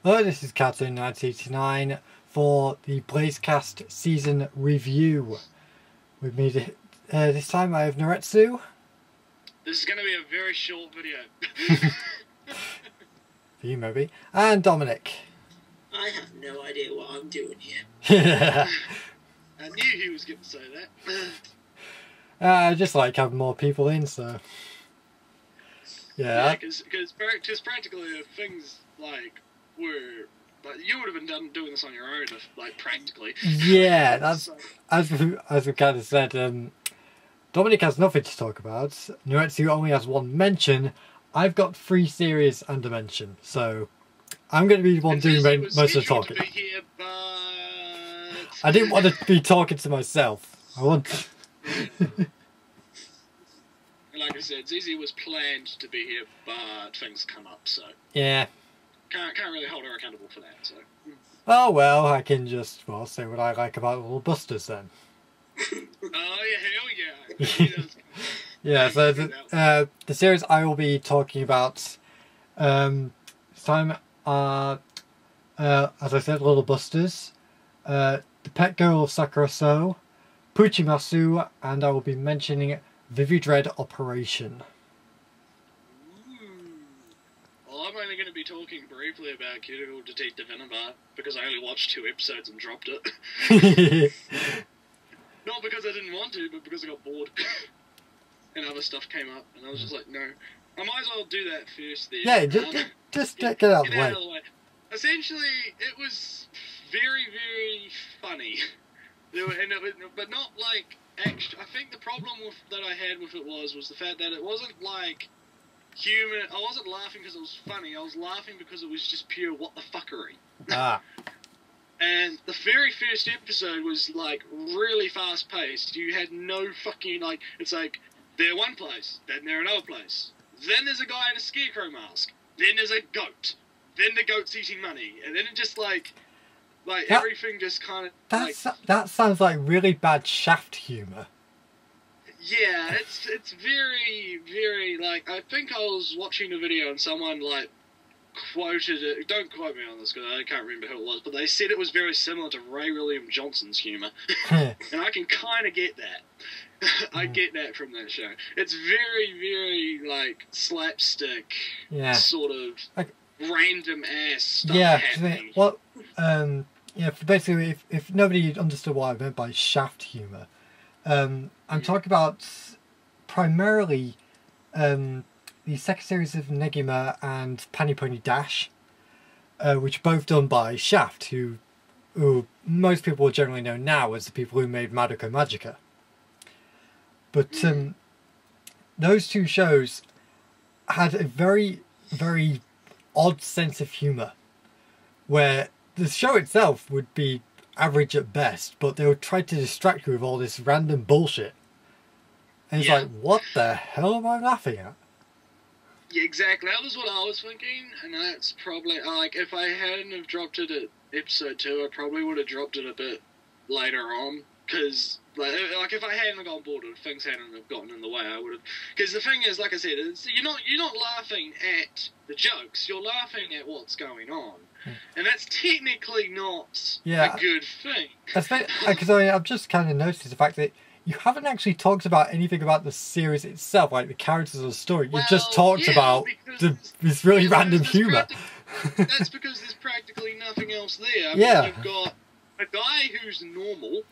Hello, this is Captain1989 for the BlazeCast season review. With me this time I have Nretsew. This is going to be a very short video. For you maybe. And Dominic. I have no idea what I'm doing here. I knew he was going to say that. I just like having more people in, so... Yeah, because practically if things, like, were... Like, you would have been doing this on your own, practically. Yeah, that's... As we kind of said, Dominic has nothing to talk about. Nretsew only has one mention. I've got 3 series and a mention, so... I'm going to be the one doing most of the talking. Here, but... I didn't want to be talking to myself. I want... Like I said, Zizi was planned to be here, but things come up, so... Yeah. Can't really hold her accountable for that, so... Oh well, I can just, well, say what I like about Little Busters then. Oh yeah, hell yeah! Yeah, so the series I will be talking about this time are, as I said, Little Busters, The Pet Girl of Sakurasou, Puchimas, and I will be mentioning Vivid Dread Operation. Well, I'm only going to be talking briefly about Kanajo Detective Inaba because I only watched 2 episodes and dropped it. Not because I didn't want to, but because I got bored. And other stuff came up, and I was just like, no. I might as well do that first then. Yeah, just get out of the way. Essentially, it was very, very funny. But not like... I think the problem that I had with it was the fact that it wasn't like human. I wasn't laughing because it was funny. I was laughing because it was just pure what the fuckery. Ah. And the very first episode was like really fast paced. You had no fucking like. It's like they're one place, then they're another place. Then there's a guy in a scarecrow mask. Then there's a goat. Then the goat's eating money, and then it just like everything just kind of... That sounds like really bad Shaft humour. Yeah, it's very, very, like, I think I was watching a video and someone, like, quoted it, don't quote me on this because I can't remember who it was, but they said it was very similar to Ray William Johnson's humour. And I can kind of get that. I get that from that show. It's very, very, like, slapstick, sort of like, random ass stuff happening. Basically, if nobody understood what I meant by shaft humour, I'm talking about primarily the second series of Negima and Panny Pony Dash, which are both done by Shaft, who most people will generally know now as the people who made Madoka Magica. But those 2 shows had a very, very odd sense of humour, where the show itself would be average at best, but they would try to distract you with all this random bullshit. And it's like, what the hell am I laughing at? Yeah, exactly. That was what I was thinking, and that's probably, like, if I hadn't have dropped it at episode 2, I probably would have dropped it a bit later on, because, like if I hadn't gone bored or things hadn't have gotten in the way, I would have... Because the thing is, like I said, you're not laughing at the jokes, you're laughing at what's going on. And that's technically not a good thing. Because I've just kind of noticed the fact that you haven't actually talked about anything about the series itself, like the characters or the story. You've just talked about this really random humour. That's because there's practically nothing else there. I mean, you've got a guy who's normal.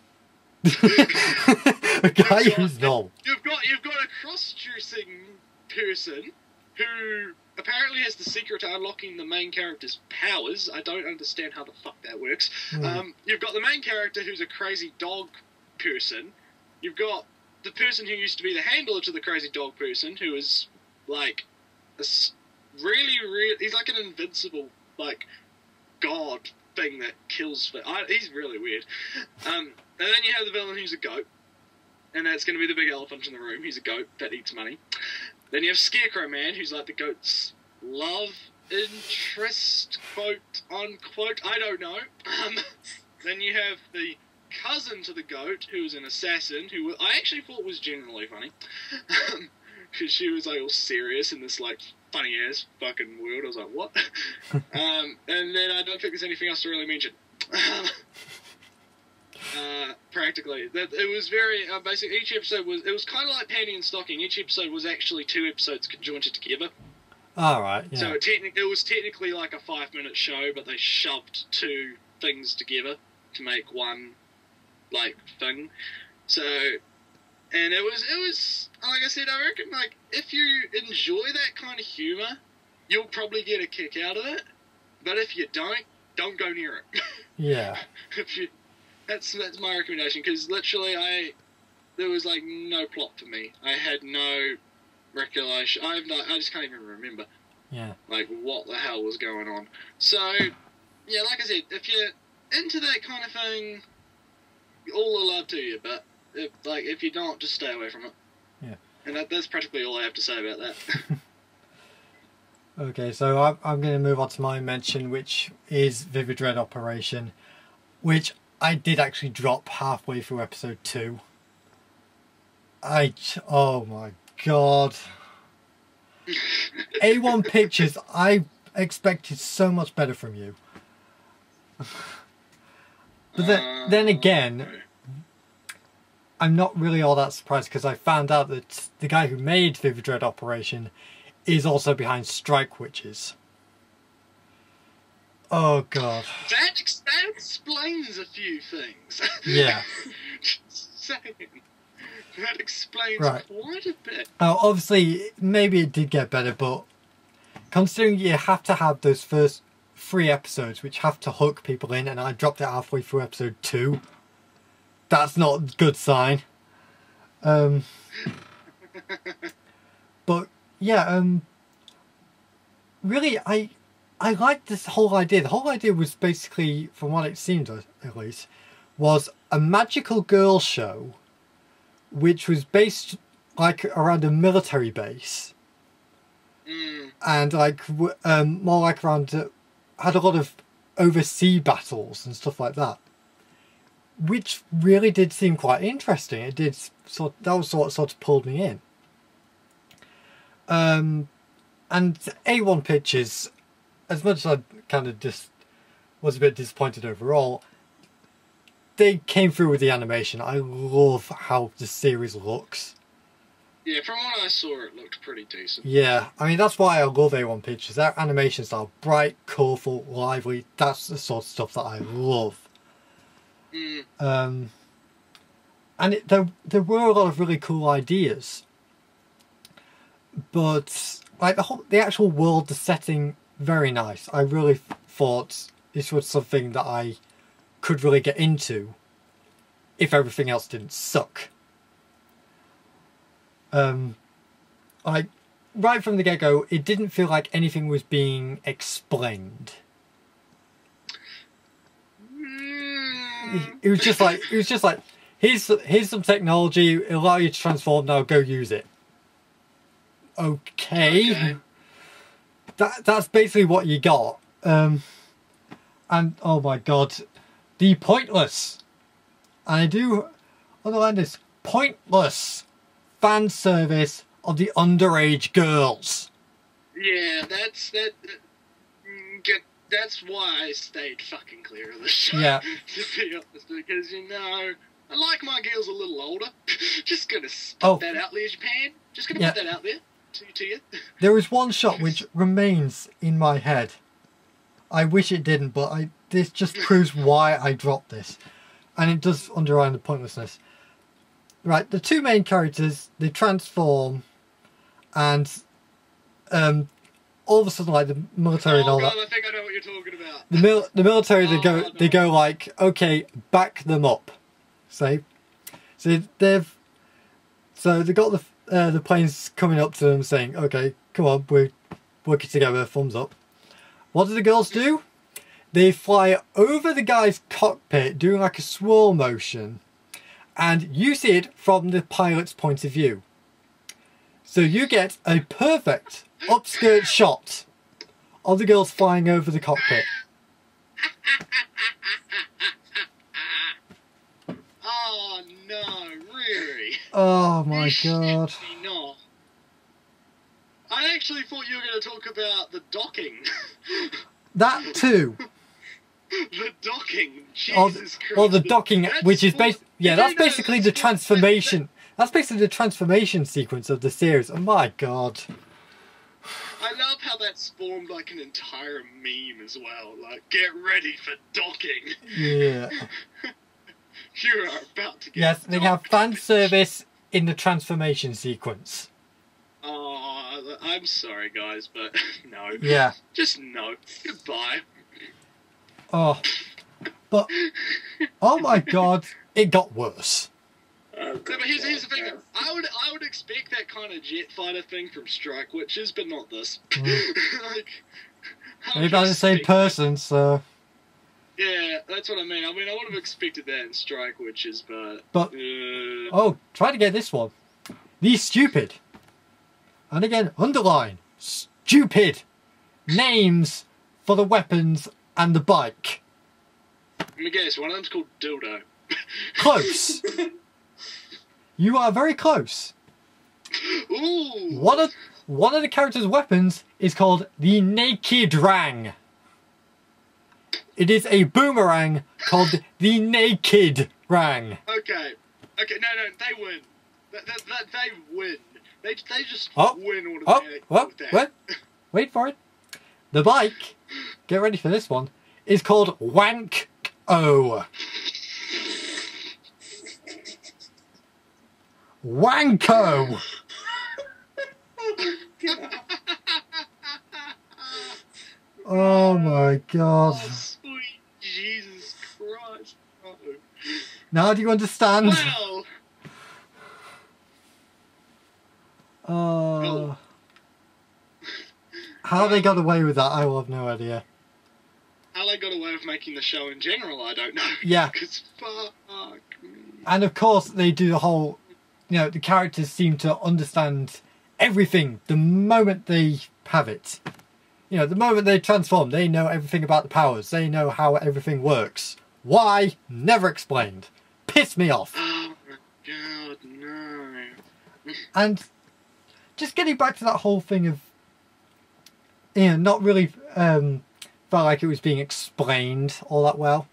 A guy who's normal. You've got a cross-dressing person who apparently has the secret to unlocking the main character's powers. I don't understand how the fuck that works. You've got the main character who's a crazy dog person. You've got the person who used to be the handler to the crazy dog person, who is like a really, he's like an invincible, like, god thing that kills. He's really weird. And then you have the villain who's a goat, and that's going to be the big elephant in the room. He's a goat that eats money. Then you have Scarecrow Man, who's like the goat's love interest, quote unquote. I don't know. Then you have the cousin to the goat, who is an assassin, who I actually thought was genuinely funny, because she was like all serious in this like funny as fucking world. I was like, what? And then I don't think there's anything else to really mention. Practically. It was very, basically, each episode was kind of like Panty and Stocking. Each episode was actually 2 episodes conjoined together. Alright, yeah. So it was technically like a 5-minute show, but they shoved 2 things together to make one, like, thing. So, and it was, like I said, I reckon, like, if you enjoy that kind of humour, you'll probably get a kick out of it. But if you don't go near it. Yeah. That's my recommendation, because literally there was, like, no plot for me. I had no recollection. I just can't even remember. Yeah. Like, what the hell was going on. So, yeah, like I said, if you're into that kind of thing, all the love to you, but if you don't, just stay away from it. Yeah. And that's practically all I have to say about that. Okay, so I'm going to move on to my mention, which is Vivid Red Operation, which I did actually drop halfway through episode 2. Oh my god. A1 Pictures, I expected so much better from you. But then again, I'm not really all that surprised, because I found out that the guy who made Vivid Red Operation is also behind Strike Witches. Oh god. That explains a few things. Yeah. Just saying. That explains quite a bit. Now, obviously, maybe it did get better, but considering you have to have those first 3 episodes, which have to hook people in, and I dropped it halfway through episode 2, that's not a good sign. But yeah, really, I liked this whole idea. The whole idea was basically, from what it seemed at least, was a magical girl show, which was based like around a military base, and like more like around had a lot of overseas battles and stuff like that, which really did seem quite interesting. It did that was sort of pulled me in. And A1 Pictures, as much as I kind of just was a bit disappointed overall, they came through with the animation. I love how the series looks. Yeah, from what I saw, it looked pretty decent. Yeah, I mean, that's why I love A1 Pictures. Their animations are bright, colourful, lively. That's the sort of stuff that I love. And there were a lot of really cool ideas. But like the actual world, the setting, very nice. I really thought this was something that I could really get into if everything else didn't suck. Like right from the get-go, it didn't feel like anything was being explained. It was just like here's some technology, it'll allow you to transform, now go use it. Okay. That's basically what you got. And oh my god, the pointless, and I do underline this, pointless fan service of the underage girls. Yeah, that's why I stayed fucking clear of the show. Yeah. To be honest, because I like my girls a little older. Just gonna put that out there, Japan. Just gonna put that out there to you. There is one shot which remains in my head. I wish it didn't, but this just proves why I dropped this, and it does underline the pointlessness. Right, the 2 main characters, they transform, and all of a sudden, like the military and all that. I think I know what you're talking about. The military, they go like, okay, back them up. So they got the planes coming up to them saying, okay, come on, we're working together, thumbs up. What do the girls do? They fly over the guy's cockpit doing like a swirl motion, and you see it from the pilot's point of view. So you get a perfect upskirt shot of the girls flying over the cockpit. Oh no, really? Oh my god. No. actually thought you were going to talk about the docking. That too. The docking. Or, Jesus or Christ. the docking, which is that's basically the transformation. That's basically the transformation sequence of the series. Oh my god. I love how that spawned like an entire meme as well. Like, get ready for docking. Yeah. You are about to get Yes, they have fan service in the transformation sequence. Oh, I'm sorry, guys, but no. Yeah. Just no. Goodbye. Oh. But, oh my god, it got worse. No, but here's the thing. I would expect that kind of jet fighter thing from Strike Witches, but not this. Like, Maybe I'm the same person, so... Yeah, that's what I mean. I would have expected that in Strike Witches, but... Oh, try to get this one. The stupid. And again, underline. Stupid. Names for the weapons and the bike. Let me guess, one of them's called Dildo. Close. You are very close. Ooh. One of the character's weapons is called the Naked Rang. It is a boomerang called the Naked Rang. Okay, no, they win. They win. They just win automatically. Wait for it. The bike, get ready for this one, is called Wank-O. Wanko! Oh my god. Oh, sweet Jesus Christ. Uh-oh. Now do you understand? Well. How they got away with that, I will have no idea. How they got away with making the show in general, I don't know. Yeah. Because fuck me. And of course they do the whole, the characters seem to understand everything the moment they have it. The moment they transform, they know everything about the powers. They know how everything works. Why? Never explained. Piss me off. Oh my god, no. And just getting back to that whole thing of, not really felt like it was being explained all that well.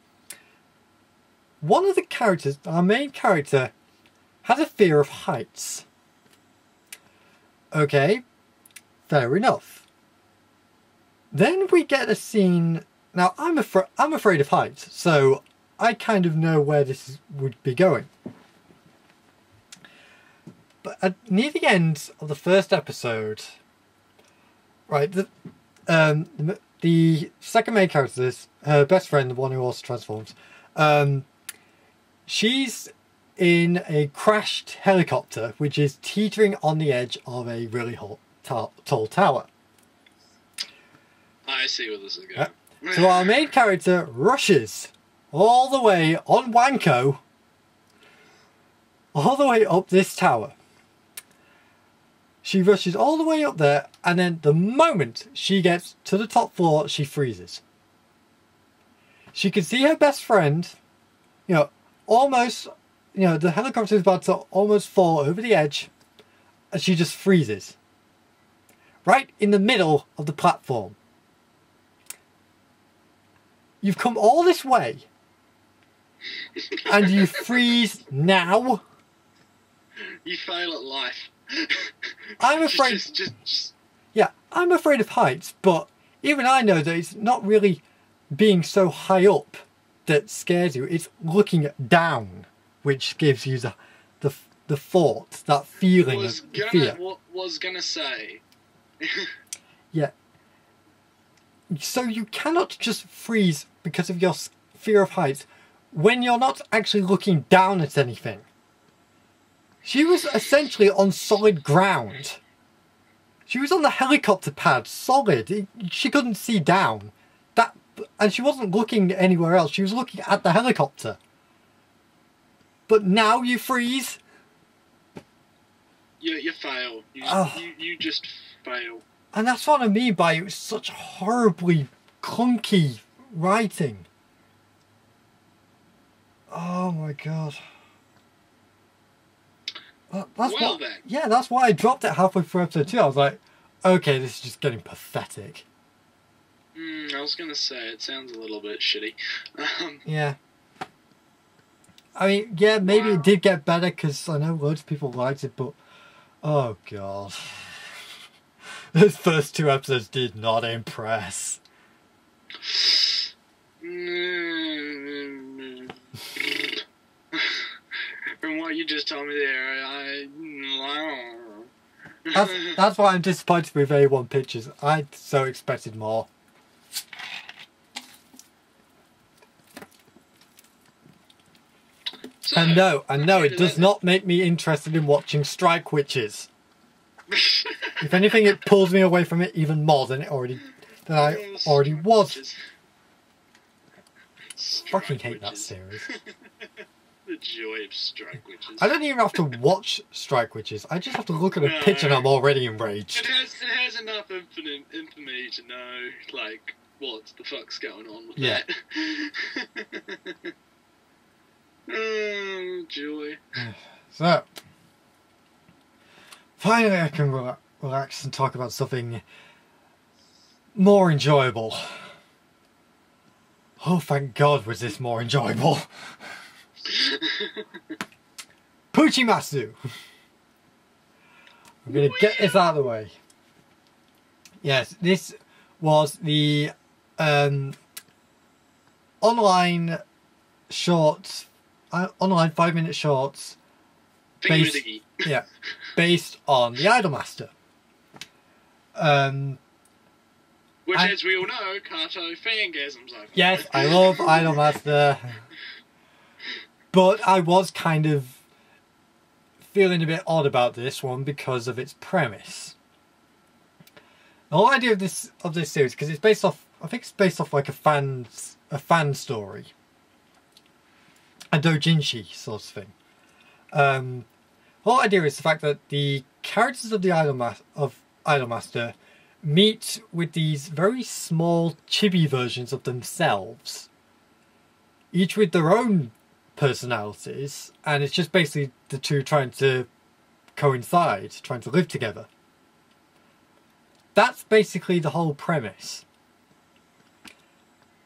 One of the characters, our main character, has a fear of heights. Okay, fair enough. Then we get a scene. Now I'm afraid of heights, so I kind of know where this would be going. But near the end of the first episode, right, the second main character, her best friend, the one who also transforms, she's in a crashed helicopter which is teetering on the edge of a really tall tower. I see where this is going. So our main character rushes all the way on Wanko, all the way up this tower. She rushes all the way up there, and then the moment she gets to the top floor, she freezes. She can see her best friend, almost, the helicopter is about to almost fall over the edge, and she just freezes. Right in the middle of the platform. You've come all this way, and you freeze now? You fail at life. I'm afraid... Yeah, I'm afraid of heights, but even I know that it's not really being so high up that scares you. It's looking down, which gives you the thought, that feeling of fear. Was gonna say. Yeah. So you cannot just freeze because of your fear of heights when you're not actually looking down at anything. She was essentially on solid ground. She was on the helicopter pad, solid. She couldn't see down. And she wasn't looking anywhere else. She was looking at the helicopter. But now you freeze? You fail. You just fail. And that's what I mean by it was such horribly clunky writing. Oh my god. That's why I dropped it halfway through episode 2. I was like, okay, this is just getting pathetic. I was gonna say, it sounds a little bit shitty. Yeah. I mean, yeah, maybe it did get better because I know loads of people liked it, but oh god. Those first 2 episodes did not impress. From what you just told me there, That's why I'm disappointed with A1 Pictures. I so expected more. So, And no, it does not make me interested in watching Strike Witches. If anything, it pulls me away from it even more than I already was. Fucking hate that series. The joy of Strike Witches. I don't even have to watch Strike Witches. I just have to look at a pitch and I'm already enraged. It has enough infamy to know, like, what the fuck's going on with that. Oh, joy. So, finally I can relax and talk about something more enjoyable. Oh, thank God was this more enjoyable. Puchimas. I'm going to get this out of the way. Yes, this was the online 5-minute shorts based on the Idolmaster. Which, as we all know, Kato fangasms over. Yes, I love Idolmaster. But I was kind of feeling a bit odd about this one because of its premise. The whole idea of this series, because it's based off, I think it's based off like a fan story, a doujinshi sort of thing. The whole idea is the fact that the characters of the Idolmaster meet with these very small chibi versions of themselves, each with their own personalities, and it's just basically the two trying to coincide, trying to live together. That's basically the whole premise.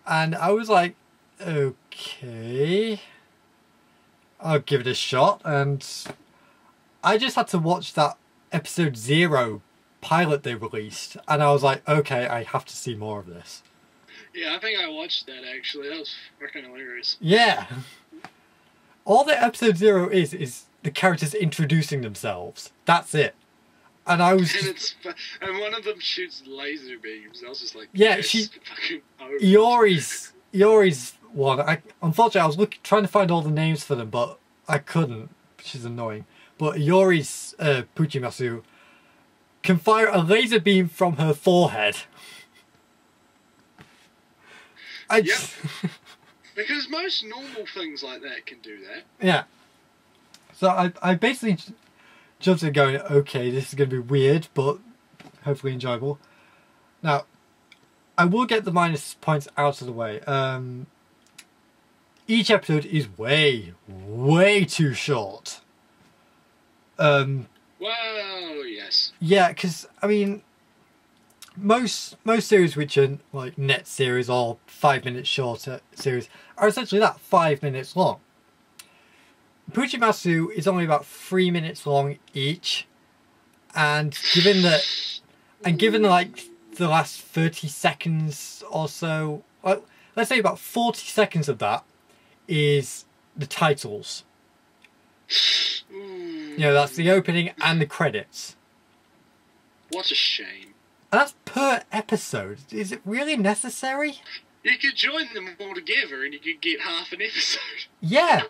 And I was like, okay, I'll give it a shot. And I just had to watch that episode 0 pilot they released, and I was like, okay, I have to see more of this. Yeah, I think I watched that actually. That was fucking hilarious. Yeah. All the episode 0 is the characters introducing themselves. That's it. And I was and one of them shoots laser beams. I was just like, yeah, yes, she fucking Iori's one. Unfortunately, I was trying to find all the names for them, but I couldn't, which is annoying. But Iori's Puchimasu can fire a laser beam from her forehead. Yep. Because most normal things like that can do that. Yeah. So I basically jumped in going, okay, this is going to be weird, but hopefully enjoyable. Now, I will get the minus points out of the way. Each episode is way, way too short. Well, yes. Yeah, because, I mean, most series which are like net series or 5-minute shorter series are essentially that, 5 minutes long. Puchimasu is only about 3 minutes long each, and given like the last 30 seconds or so, well, let's say about 40 seconds of that is the titles. You know, that's the opening and the credits. What a shame. And that's per episode. Is it really necessary? You could join them all together and you could get half an episode. Yeah.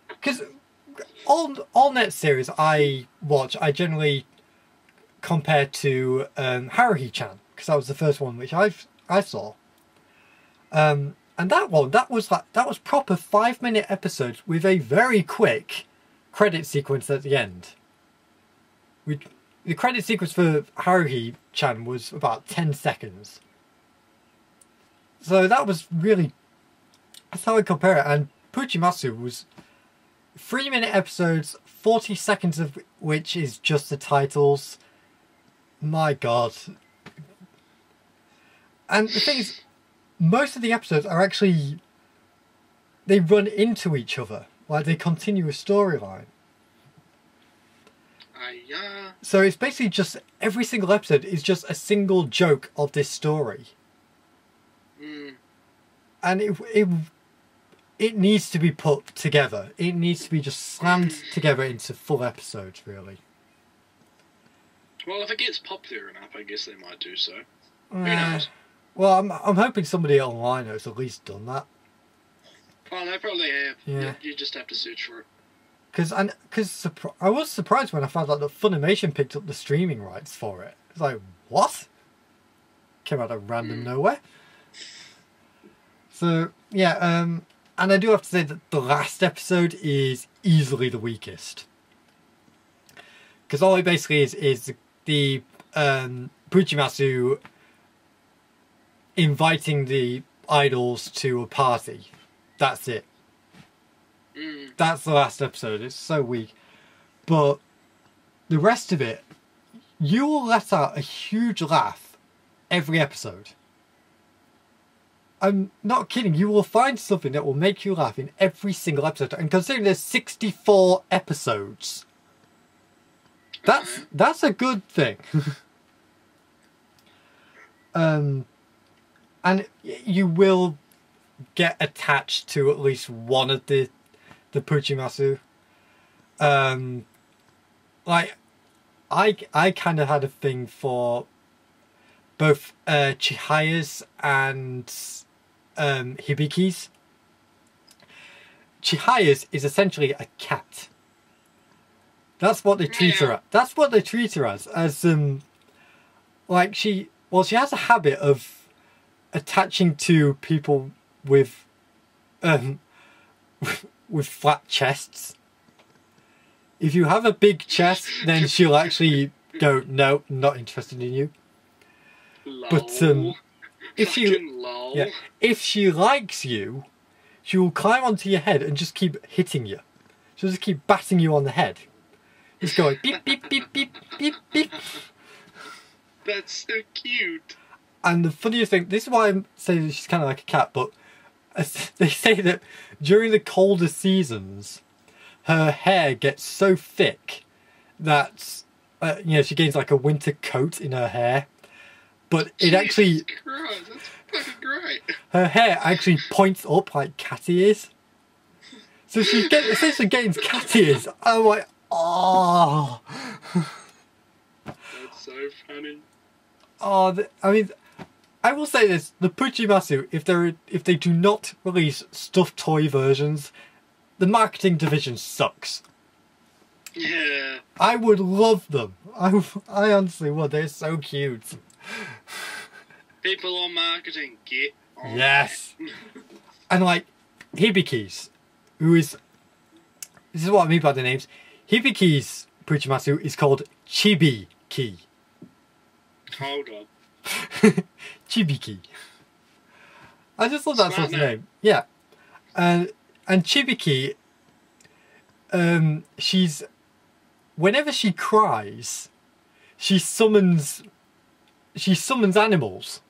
Because all net series I watch, I generally compare to Haruhi-chan, because that was the first one which I saw. And that was proper 5-minute episodes with a very quick credit sequence at the end. The credit sequence for Haruhi-chan was about 10 seconds. So that was really... That's how I compare it. And Puchimasu was 3-minute episodes, 40 seconds of which is just the titles. My God. And the thing is, most of the episodes are actually, they run into each other. Like, they continue a storyline. So it's basically just, every single episode is just a single joke of this story. And it needs to be put together. It needs to be just slammed together into full episodes, really. Well, if it gets popular enough, I guess they might do so. Who knows? Well, I'm hoping somebody online has at least done that. Oh, they probably have. Yeah. You just have to search for it. Because I was surprised when I found out that Funimation picked up the streaming rights for it. It's like, what? Came out of random nowhere. So, yeah, and I do have to say that the last episode is easily the weakest. Because all it basically is the Puchimasu inviting the idols to a party. That's it. That's the last episode. It's so weak. But the rest of it, you will let out a huge laugh every episode. I'm not kidding. You will find something that will make you laugh in every single episode. And considering there's 64 episodes, that's a good thing. And you will get attached to at least one of the Puchimasu. Like, I kind of had a thing for both Chihaya's and Hibiki's. Chihaya's is essentially a cat. That's what they treat her as. That's what they treat her as like she has a habit of attaching to people with flat chests. If you have a big chest, then she'll actually go, no, not interested in you. Lol. But if she likes you, she will climb onto your head and just keep hitting you. She'll just keep batting you on the head. Just going beep beep beep beep beep beep. That's so cute. And the funniest thing, this is why I'm saying she's kind of like a cat, but they say that during the colder seasons, her hair gets so thick that she gains like a winter coat in her hair. But it Jesus actually, Christ, that's fucking great. Her hair actually points up like cat ears. So she essentially gains cat ears. I'm like, oh. That's so funny. Oh, I mean, I will say this: the Puchimasu, if they do not release stuffed toy versions, the marketing division sucks. Yeah. I would love them. I honestly would. They're so cute. People on marketing, get on. Yes. And like Hibiki's, this is what I mean by the names. Hibiki's Puchimasu is called Chibi-ki. Hold on. Chibiki. I just love that Smart sort of name. name. Yeah. And Chibiki, she's, whenever she cries, she summons animals.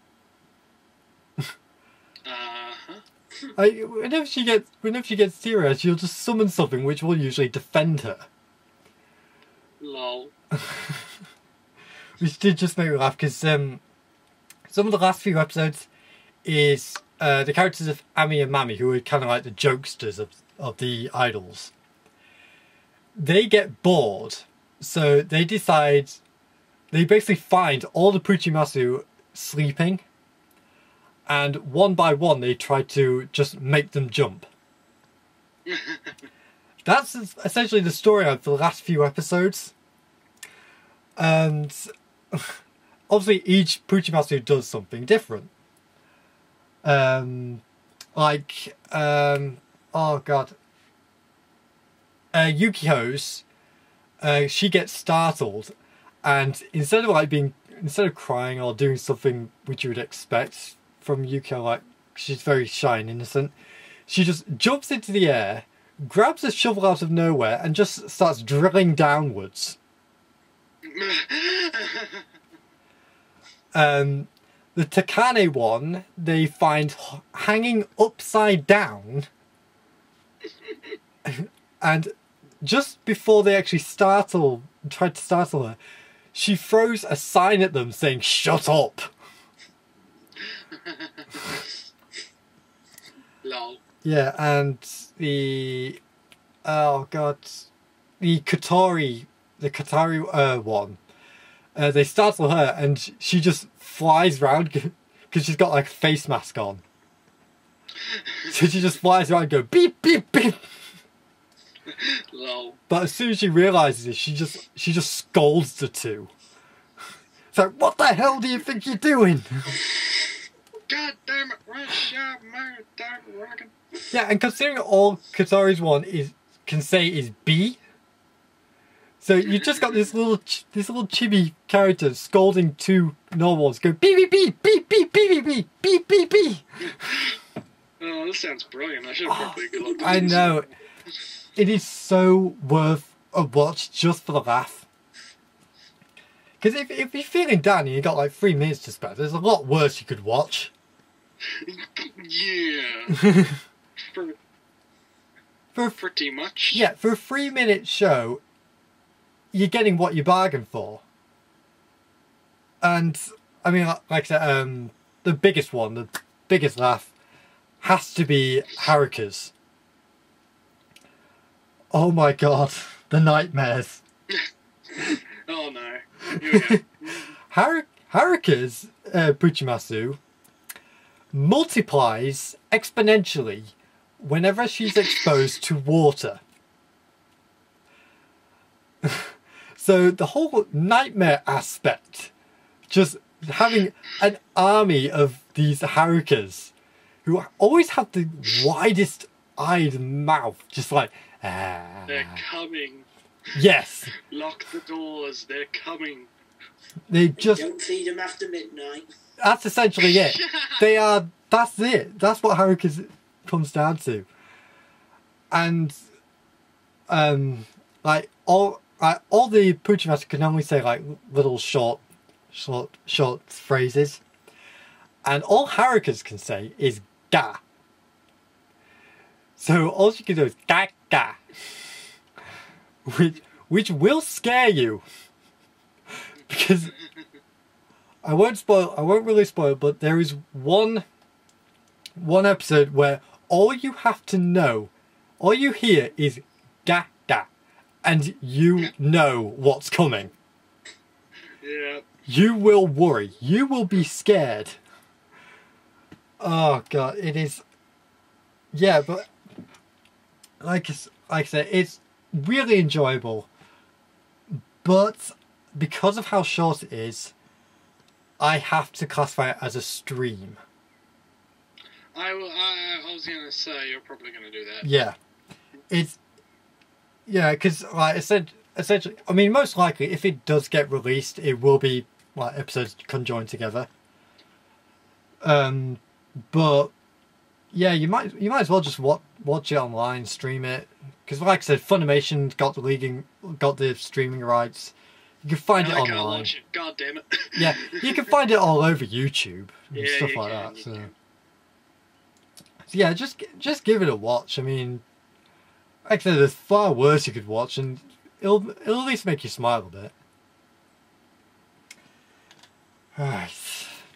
Whenever she gets serious, she'll just summon something which will usually defend her. Lol. Which did just make me laugh because some of the last few episodes is the characters of Ami and Mami, who are kind of like the jokesters of the idols. They get bored, so they basically find all the Puchimasu sleeping, and one by one they try to just make them jump. That's essentially the storyline for the last few episodes. And obviously each Puchimasu does something different. Oh god. Yukiho's, she gets startled, and instead of crying or doing something which you would expect from Yukio, like she's very shy and innocent, she just jumps into the air, grabs a shovel out of nowhere, and just starts drilling downwards. The Takane one, they find hanging upside down. And just before they actually try to startle her, she throws a sign at them saying, "Shut up!" Lol. Yeah, and the Katari one, they startle her and she just flies around because she's got like a face mask on. So she just flies around and go beep beep beep. Lol. But as soon as she realizes it, she just scolds the two. It's like, what the hell do you think you're doing? God damn it, Russia, man, damn rockin'. Yeah, and considering all Katari's one can say is B, so you just got this little chibi character scolding two normals, go beep beep beep beep beep beep beep beep beep beep. Oh, this sounds brilliant. I should have probably looked at I this. know. It is so worth a watch just for the laugh. Because if you're feeling down and you've got like 3 minutes to spare, there's a lot worse you could watch. Yeah. For Pretty much. Yeah, for a 3-minute show, you're getting what you bargained for. And, I mean, like I said, the biggest laugh, has to be Haruka's. Oh my god, the nightmares. Oh no. Here we go. Haruka's Puchimasu multiplies exponentially whenever she's exposed to water. So the whole nightmare aspect, just having an army of these Harukas who always have the widest eyed mouth, just like, They're coming. Yes. Lock the doors. They're coming. They just... Don't feed them after midnight. That's essentially it. That's it. That's what Haruka comes down to. And, like, all the Puchimas can only say, like, little short phrases. And all Harukas can say is ga. So all she can do is ga ga. Which will scare you. Because I won't really spoil, but there is one episode where all you have to know, all you hear is ga ga, and you know what's coming. Yeah. You will worry. You will be scared. Oh god, it is. Yeah, but like I said, it's really enjoyable. But because of how short it is, I have to classify it as a stream. I was going to say, you're probably going to do that. Yeah. Because like I said, essentially, I mean, most likely, if it does get released, it will be like episodes conjoined together. But yeah, you might as well just watch it online, stream it, because like I said, Funimation's got the streaming rights. You can find it I online. can't watch it. God damn it. Yeah, you can find it all over YouTube and Yeah, stuff you like can, that. you So can. yeah, just give it a watch. I mean, like I said, there's far worse you could watch, and it'll at least make you smile a bit. Alright,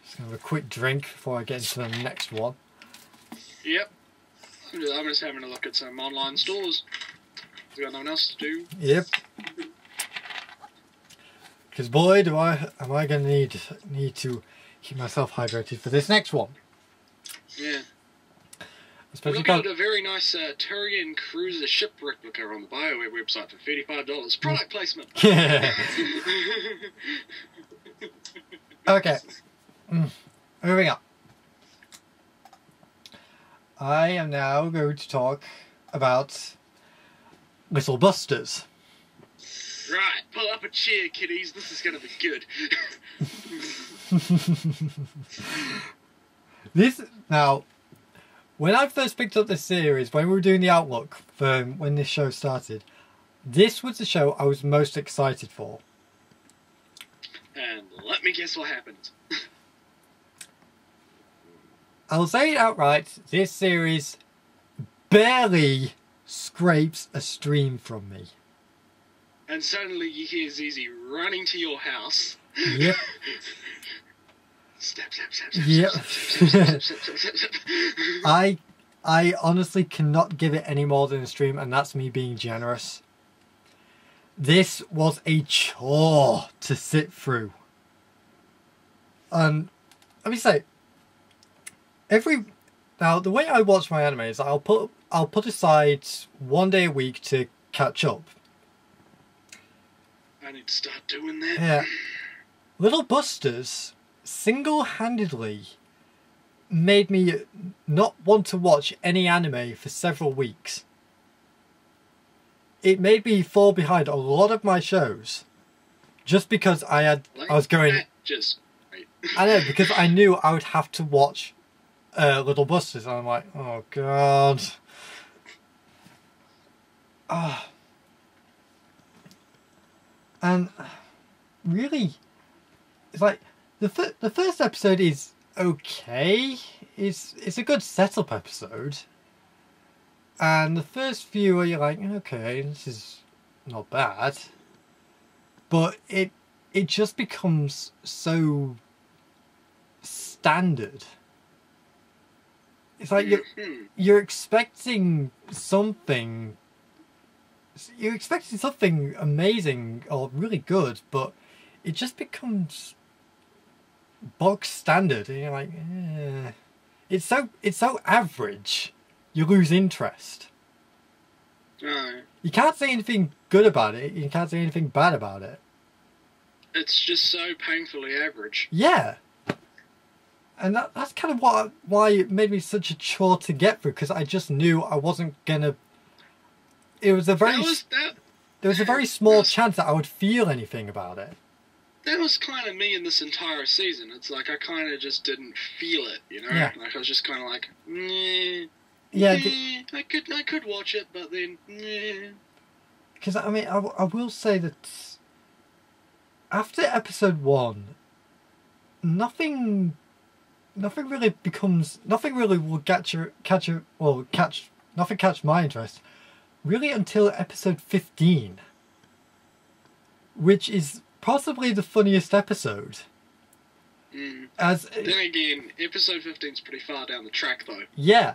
just gonna have a quick drink before I get into the next one. Yep. I'm just having a look at some online stores. We got nothing else to do. Yep. Because boy, am I gonna need to keep myself hydrated for this next one. Yeah. We're Especially looking at because a very nice Turian cruiser ship replica on the BioWare website for $35. Product placement. yeah. Okay. Moving on. I am now going to talk about Little Busters. Right, pull up a chair, kiddies. This is going to be good. Now, when I first picked up this series, when we were doing the outlook for when this show started, this was the show I was most excited for. And let me guess what happened. I'll say it outright, this series barely scrapes a stream from me. And suddenly you hear Zizi running to your house. Yep. Snap, snap, snap, snap, Yep. snap, snap, snap, snap, snap, snap, snap. I honestly cannot give it any more than a stream, and that's me being generous. This was a chore to sit through. And let me say, now the way I watch my anime is I'll put aside one day a week to catch up. I need to start doing that. Yeah. Little Busters single-handedly made me not want to watch any anime for several weeks. It made me fall behind a lot of my shows just because I was going. Just right. I know, because I knew I would have to watch Little Busters, and I'm like, oh god. And really, it's like the first episode is okay. It's a good setup episode, and the first few are you're like, okay, this is not bad, but it just becomes so standard. It's like you're expecting something. You're expecting something amazing or really good, but it just becomes box standard, and you're like, eh. It's so average. You lose interest. You can't say anything good about it. You can't say anything bad about it. It's just so painfully average. Yeah. And that's kind of why it made me such a chore to get through, because I just knew I wasn't gonna. It was there was a very small chance that I would feel anything about it. That was kind of me in this entire season. It's like I kind of just didn't feel it, you know. Yeah. Like I was just kind of like, nah, Yeah. I could watch it, but then, nah. Because I mean, I will say that after episode 1, nothing really will catch my interest really until episode 15, which is possibly the funniest episode. Then again, episode 15 is pretty far down the track, though. Yeah,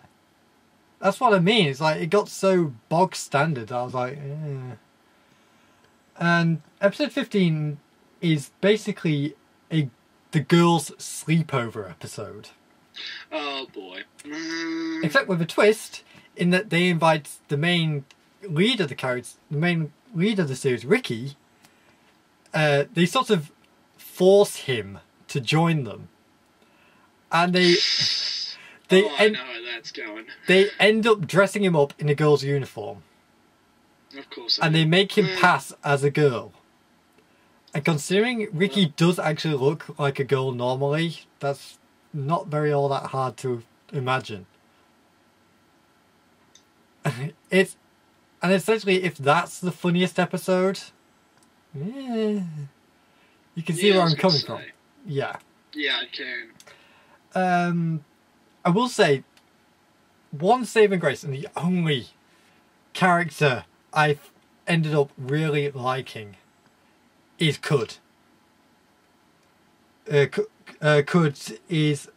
that's what I mean. It's like it got so bog standard. I was like, eh. And episode 15 is basically the girls' sleepover episode. Oh boy! Except with a twist, in that they invite the main lead of the series, Ricky. They sort of force him to join them, and I know where that's going. They end up dressing him up in a girl's uniform. Of course. And they make him pass as a girl. And considering Ricky does actually look like a girl normally, that's not all that hard to imagine. And essentially, if that's the funniest episode, you can see where I'm coming from. Yeah. Yeah, I can. I will say, one saving grace, and the only character I've ended up really liking is Kud. Kud is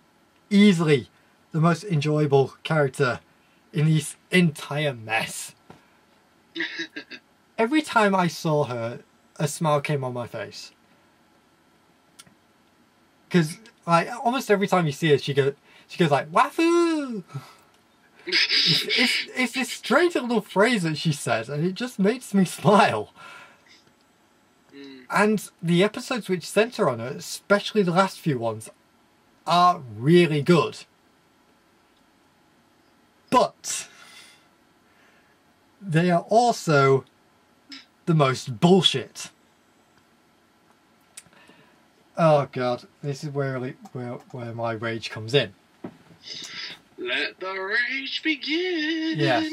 easily the most enjoyable character in this entire mess. Every time I saw her, a smile came on my face. Because like almost every time you see her, she goes like "Wafoo." It's this strange little phrase that she says, and it just makes me smile. And the episodes which centre on her, especially the last few ones, are really good. But they are also the most bullshit. Oh god, this is where my rage comes in. Let the rage begin. Yes.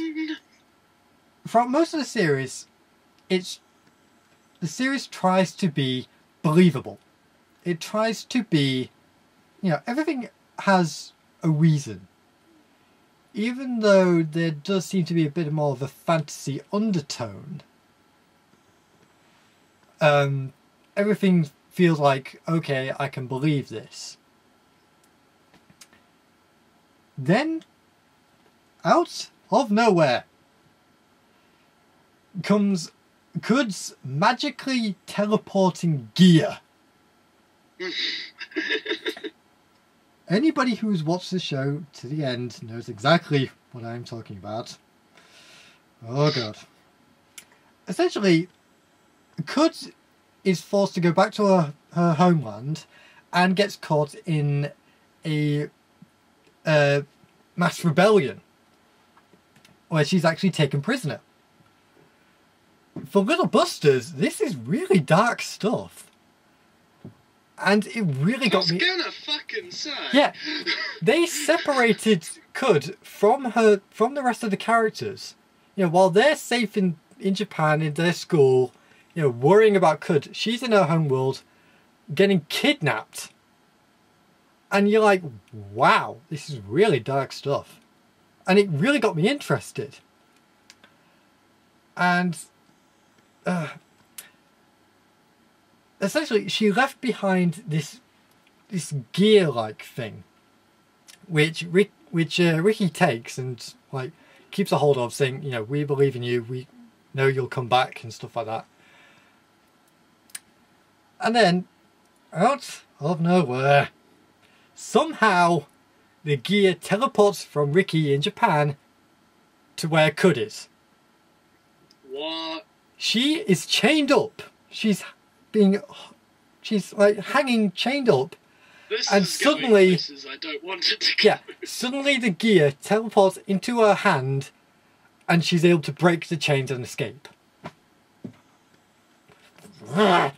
From most of the series, the series tries to be believable. It tries to be, everything has a reason. Even though there does seem to be a bit more of a fantasy undertone, everything feels like, okay, I can believe this. Then, out of nowhere, comes Kud's magically teleporting gear. Anybody who's watched the show to the end knows exactly what I'm talking about. Oh god. Essentially, Kud is forced to go back to her homeland and gets caught in a mass rebellion where she's actually taken prisoner. For Little Busters, this is really dark stuff. And it really got me... I was gonna fucking say. Yeah. They separated Kud from the rest of the characters. You know, while they're safe in Japan, in their school, you know, worrying about Kud, she's in her home world, getting kidnapped. And you're like, wow, this is really dark stuff. And it really got me interested. And... essentially, she left behind this gear-like thing, which Ricky takes and like keeps a hold of, saying, you know, we believe in you, we know you'll come back and stuff like that. And then, out of nowhere, somehow the gear teleports from Ricky in Japan to where Kud is. What? She is chained up. She's like hanging chained up, This and is suddenly, going places I don't want it to go. yeah, suddenly the gear teleports into her hand, and she's able to break the chains and escape. What?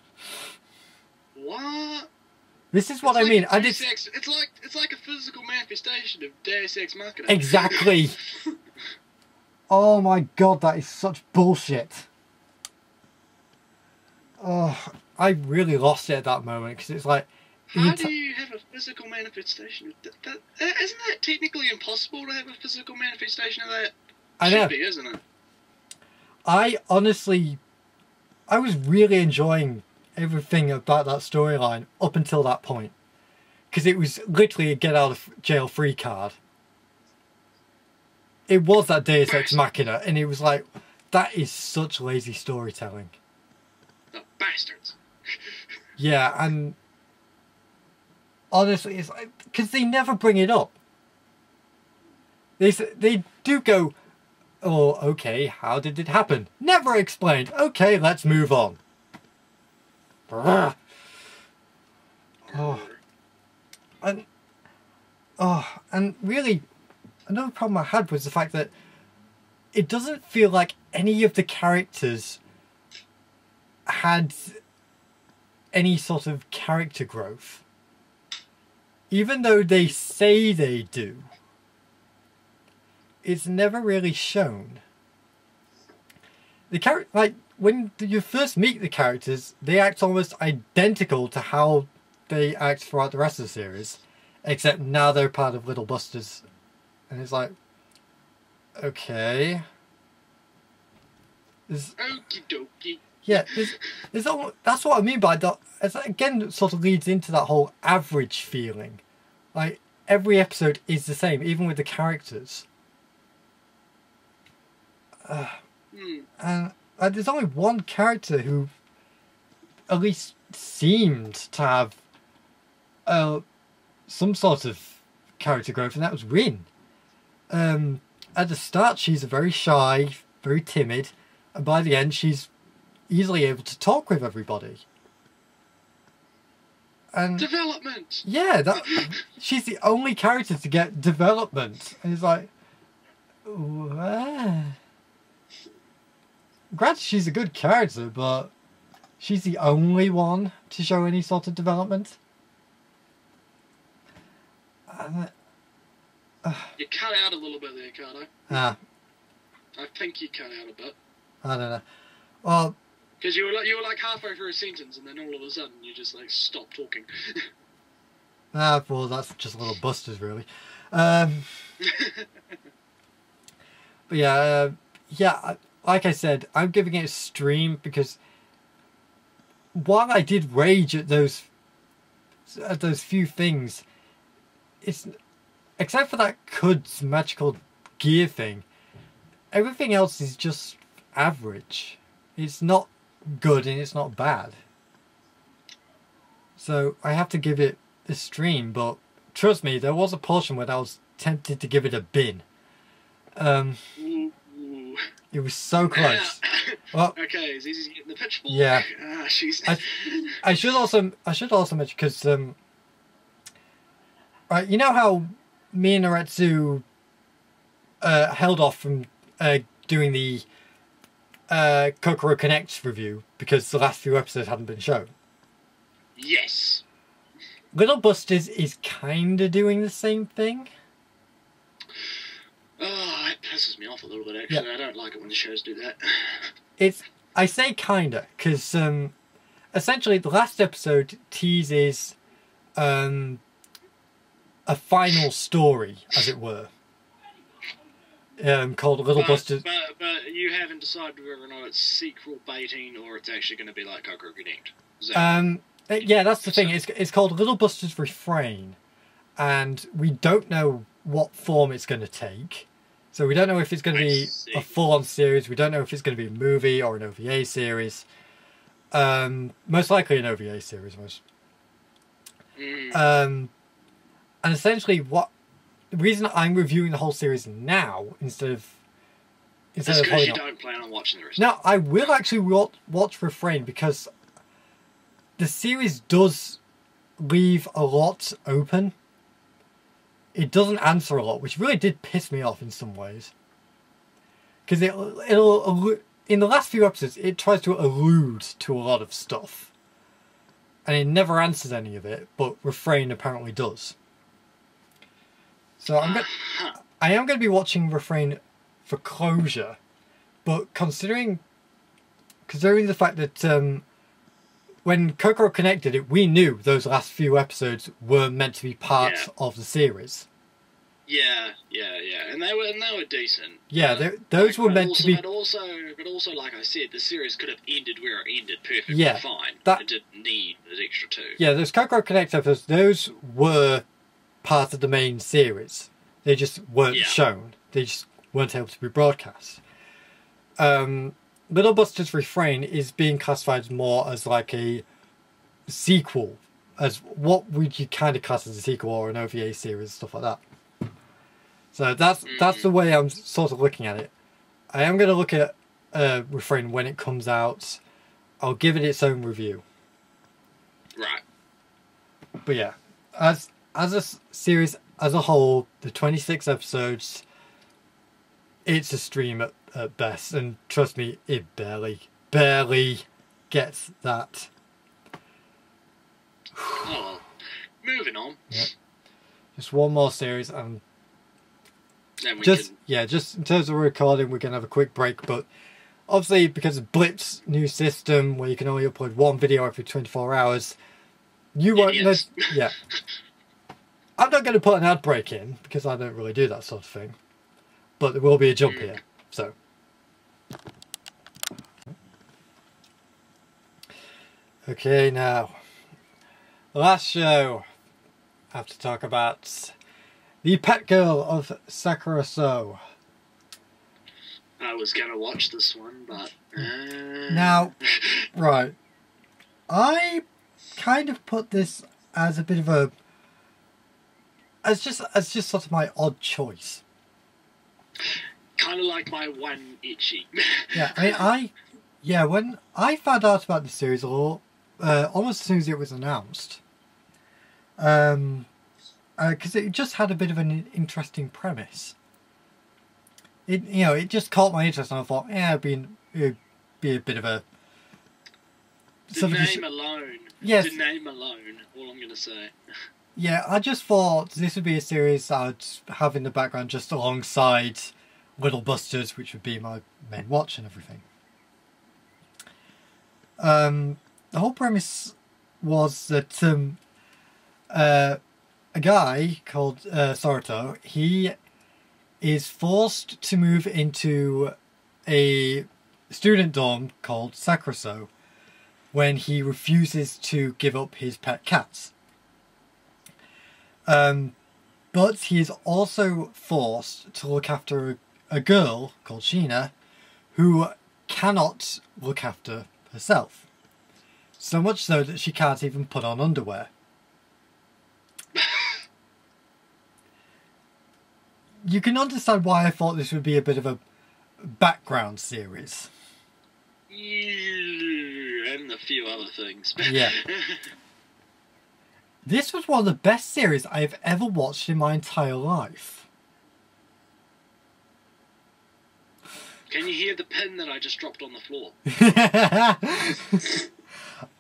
This is what It's I mean, like and Deus Ex, it's like a physical manifestation of Deus Ex Machina. exactly. Oh my god, that is such bullshit. Oh, I really lost it at that moment because it's like. How do you have a physical manifestation? Isn't that technically impossible to have a physical manifestation of that? I know. Should be, isn't it? I was really enjoying everything about that storyline up until that point. Because it was literally a get out of jail free card. It was that Deus Ex Machina, and it was like, that is such lazy storytelling. The bastards. Yeah, and honestly, it's like, because they never bring it up. They do go, oh, okay, how did it happen? Never explained. Okay, let's move on. Oh. And really, another problem I had was the fact that it doesn't feel like any of the characters had any sort of character growth. Even though they say they do, it's never really shown. Like, when you first meet the characters, they act almost identical to how they act throughout the rest of the series, except now they're part of Little Busters, and it's like, okay. Okie dokie. Yeah, that's what I mean by that. Again, it sort of leads into that whole average feeling. Like, every episode is the same, even with the characters. And there's only one character who at least seemed to have some sort of character growth, and that was Rin. At the start, she's very shy, very timid, and by the end, she's easily able to talk with everybody. And development. Yeah, she's the only character to get development, and it's like, what? Granted, she's a good character, but she's the only one to show any sort of development. You cut out a little bit there, Cardo. I think you cut out a bit. I don't know. Well, because you were like halfway through a sentence, and then all of a sudden you just like stopped talking. well, that's just Little Busters, really. But yeah, like I said, I'm giving it a stream because while I did rage at those few things, it's except for that Kud's magical gear thing, everything else is just average. It's not good and it's not bad. So I have to give it a stream, but trust me, there was a portion where I was tempted to give it a bin. It was so close. Well, okay, Zizi's getting the pitchfork. Yeah. She's... I should also mention because right, you know how me and Nretsew held off from doing the Kokoro Connect review because the last few episodes hadn't been shown. Yes. Little Busters is kind of doing the same thing. Oh, it pisses me off a little bit, actually. Yeah. I don't like it when the shows do that. I say kinda, because essentially the last episode teases a final story, as it were, called Little Busters. But you haven't decided whether or not it's sequel baiting or it's actually going to be like Kokoro Connect. Yeah, that's the thing. It's called Little Busters Refrain, and we don't know what form it's going to take. So we don't know if it's going to be a full-on series. We don't know if it's going to be a movie or an OVA series. Most likely an OVA series. And essentially, the reason I'm reviewing the whole series now instead of because you don't plan on watching the rest. No, I will actually watch Refrain because the series does leave a lot open. It doesn't answer a lot, which really did piss me off in some ways. Because it'll in the last few episodes, it tries to allude to a lot of stuff. And it never answers any of it, but Refrain apparently does. So I am going to be watching Refrain for closure, but considering the fact that when Kokoro connected it, we knew those last few episodes were meant to be part of the series. Yeah, and they were decent. Yeah, those were meant to be. But also, like I said, the series could have ended where it ended perfectly fine. It didn't need an extra two. Yeah, those Kokoro Connect episodes, those were part of the main series. They just weren't shown. They just weren't able to be broadcast. Little Busters Refrain is being classified more as like a sequel. As what would you kind of class as a sequel or an OVA series, stuff like that. So that's the way I'm sort of looking at it. I am going to look at Refrain when it comes out. I'll give it its own review. Right. But yeah, as a series as a whole, the 26 episodes, it's a stream at best, and trust me, it barely gets that. Oh well. Moving on. Yeah. Just one more series, and just in terms of recording, we're gonna have a quick break. But obviously, because of Blip's new system, where you can only upload one video every 24 hours, you won't. Yeah. I'm not going to put an ad break in because I don't really do that sort of thing. But there will be a jump here. So. Okay, now. Last show. I have to talk about the pet girl of Sakurasou. I was going to watch this one, but... Now, right. I kind of put this as a bit of a... As just sort of my odd choice. Kind of like my one itchy. Yeah, I mean, when I found out about the series almost as soon as it was announced, because it just had a bit of an interesting premise. It just caught my interest, and I thought, it'd be a bit of a. The name alone. Yes. The name alone. All I'm gonna say. Yeah, I just thought this would be a series I'd have in the background just alongside Little Busters, which would be my main watch and everything. The whole premise was that a guy called Saruto. He is forced to move into a student dorm called Sakurasou when he refuses to give up his pet cats. But he is also forced to look after a girl called Sheena who cannot look after herself. So much so that she can't even put on underwear. You can understand why I thought this would be a bit of a background series. And a few other things. Yeah. This was one of the best series I have ever watched in my entire life. Can you hear the pen that I just dropped on the floor?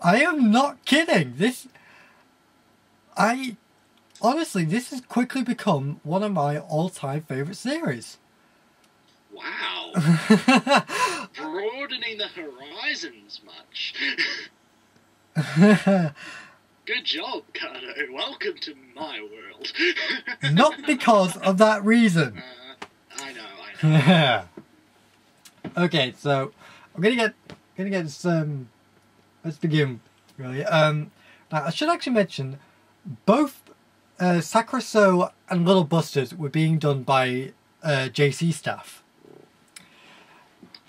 I am not kidding. Honestly, this has quickly become one of my all-time favourite series. Wow. Broadening the horizons much. Good job, Kanajo. Welcome to my world. Not because of that reason. I know. Okay, so I'm gonna get some. Let's begin. Really. Now I should actually mention both Sakurasou and Little Busters were being done by JC staff.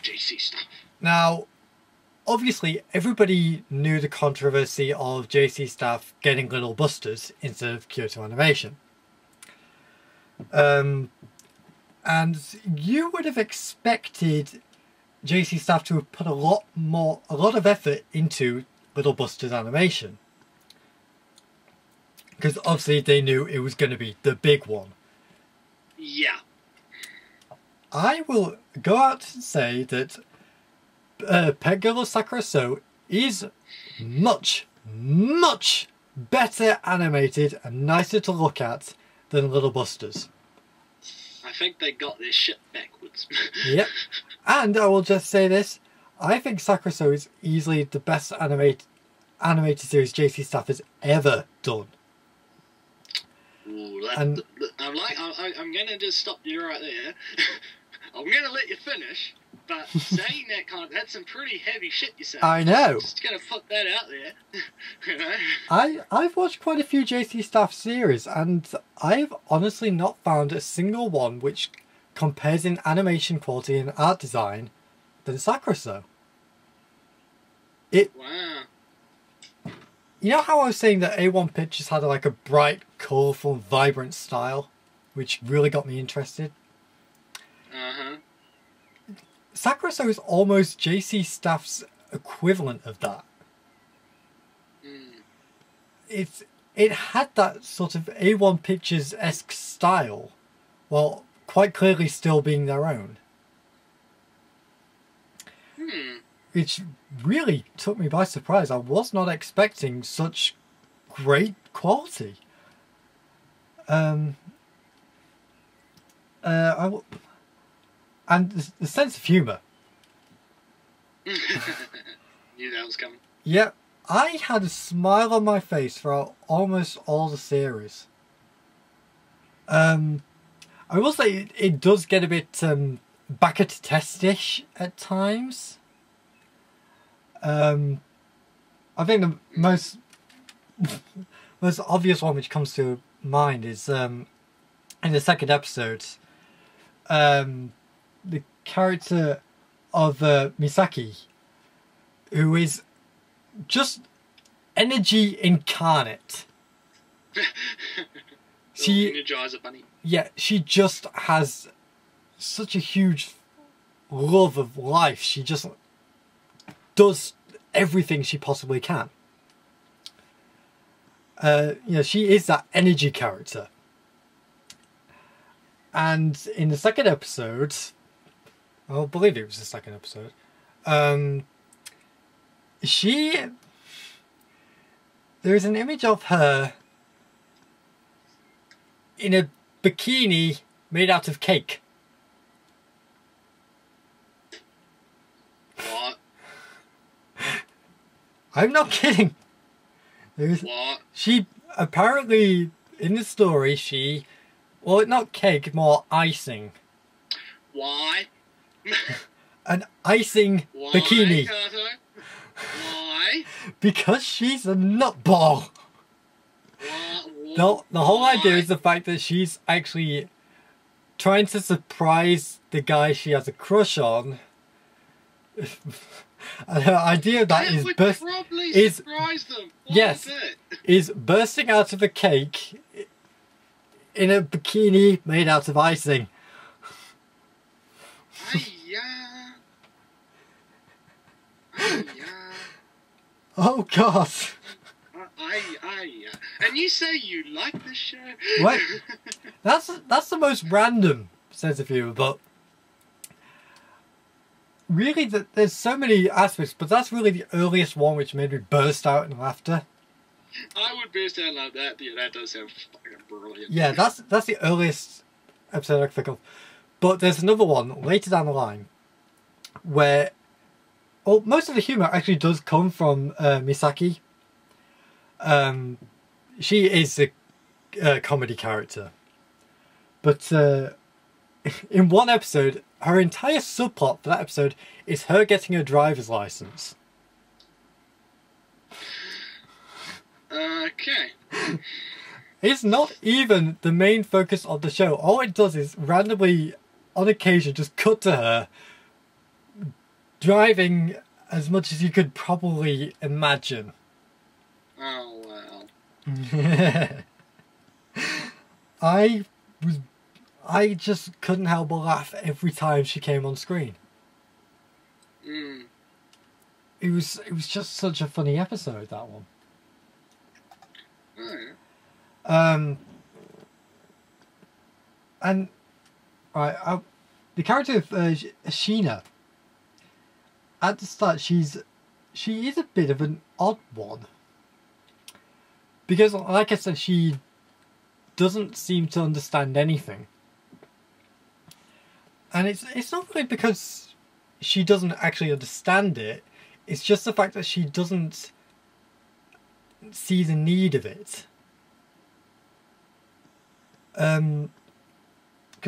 JC stuff. Now, obviously, everybody knew the controversy of JC staff getting Little Busters instead of Kyoto Animation. And you would have expected JC staff to have put a lot of effort into Little Busters animation. Because obviously they knew it was going to be the big one. Yeah. I will go out and say that Pet Girl of Sakurasou is much, much better animated and nicer to look at than Little Busters. I think they got their shit backwards. Yep. And I will just say this. I think Sakurasou is easily the best animated series JC staff has ever done. Ooh, And I'm going to just stop you right there. I'm going to let you finish, but saying that's some pretty heavy shit you say. I know. Just going to put that out there. You know? I've watched quite a few JC staff series, and I've honestly not found a single one which compares in animation quality and art design than Sakurasou. Wow. You know how I was saying that A1 Pictures had like a bright, colourful, vibrant style, which really got me interested? Uh-huh. Sakurasou is almost JC staff's equivalent of that. It had that sort of A1 Pictures-esque style, while quite clearly still being their own. Which really took me by surprise. I was not expecting such great quality. And the sense of humour. Knew that was coming. Yep, I had a smile on my face throughout almost all the series. I will say it does get a bit back at test-ish at times. I think the most obvious one which comes to mind is in the second episode, the character of Misaki, who is just energy incarnate. She Energizer Bunny. Yeah, she just has such a huge love of life. She just does everything she possibly can. She is that energy character. And in the second episode, I believe it was the second episode, there is an image of her in a bikini made out of cake. What? I'm not kidding. What? She apparently in the story, she, well, not cake, more icing. Why? An icing Why, bikini. Kato? Why? Because she's a nutball. The whole idea is the fact that she's actually trying to surprise the guy she has a crush on. And her idea of that would probably surprise them. Yes, is bursting out of a cake in a bikini made out of icing. Oh God. And you say you like this show? What? That's the most random sense of humour, but really there's so many aspects, but that's really the earliest one which made me burst out in laughter. I would burst out like that. Yeah, that does sound fucking brilliant. Yeah, that's the earliest episode I can think of. But there's another one later down the line where most of the humour actually does come from Misaki. She is a comedy character. But in one episode, her entire subplot for that episode is her getting a driver's license. Okay. It's not even the main focus of the show. All it does is randomly, on occasion, just cut to her driving as much as you could probably imagine. Oh, well. I just couldn't help but laugh every time she came on screen. Mm. It was just such a funny episode, that one. Oh, yeah. And right, the character of Sheena, at the start, she is a bit of an odd one. Because, like I said, she doesn't seem to understand anything. And it's not really because she doesn't actually understand it. It's just the fact that she doesn't see the need of it. Because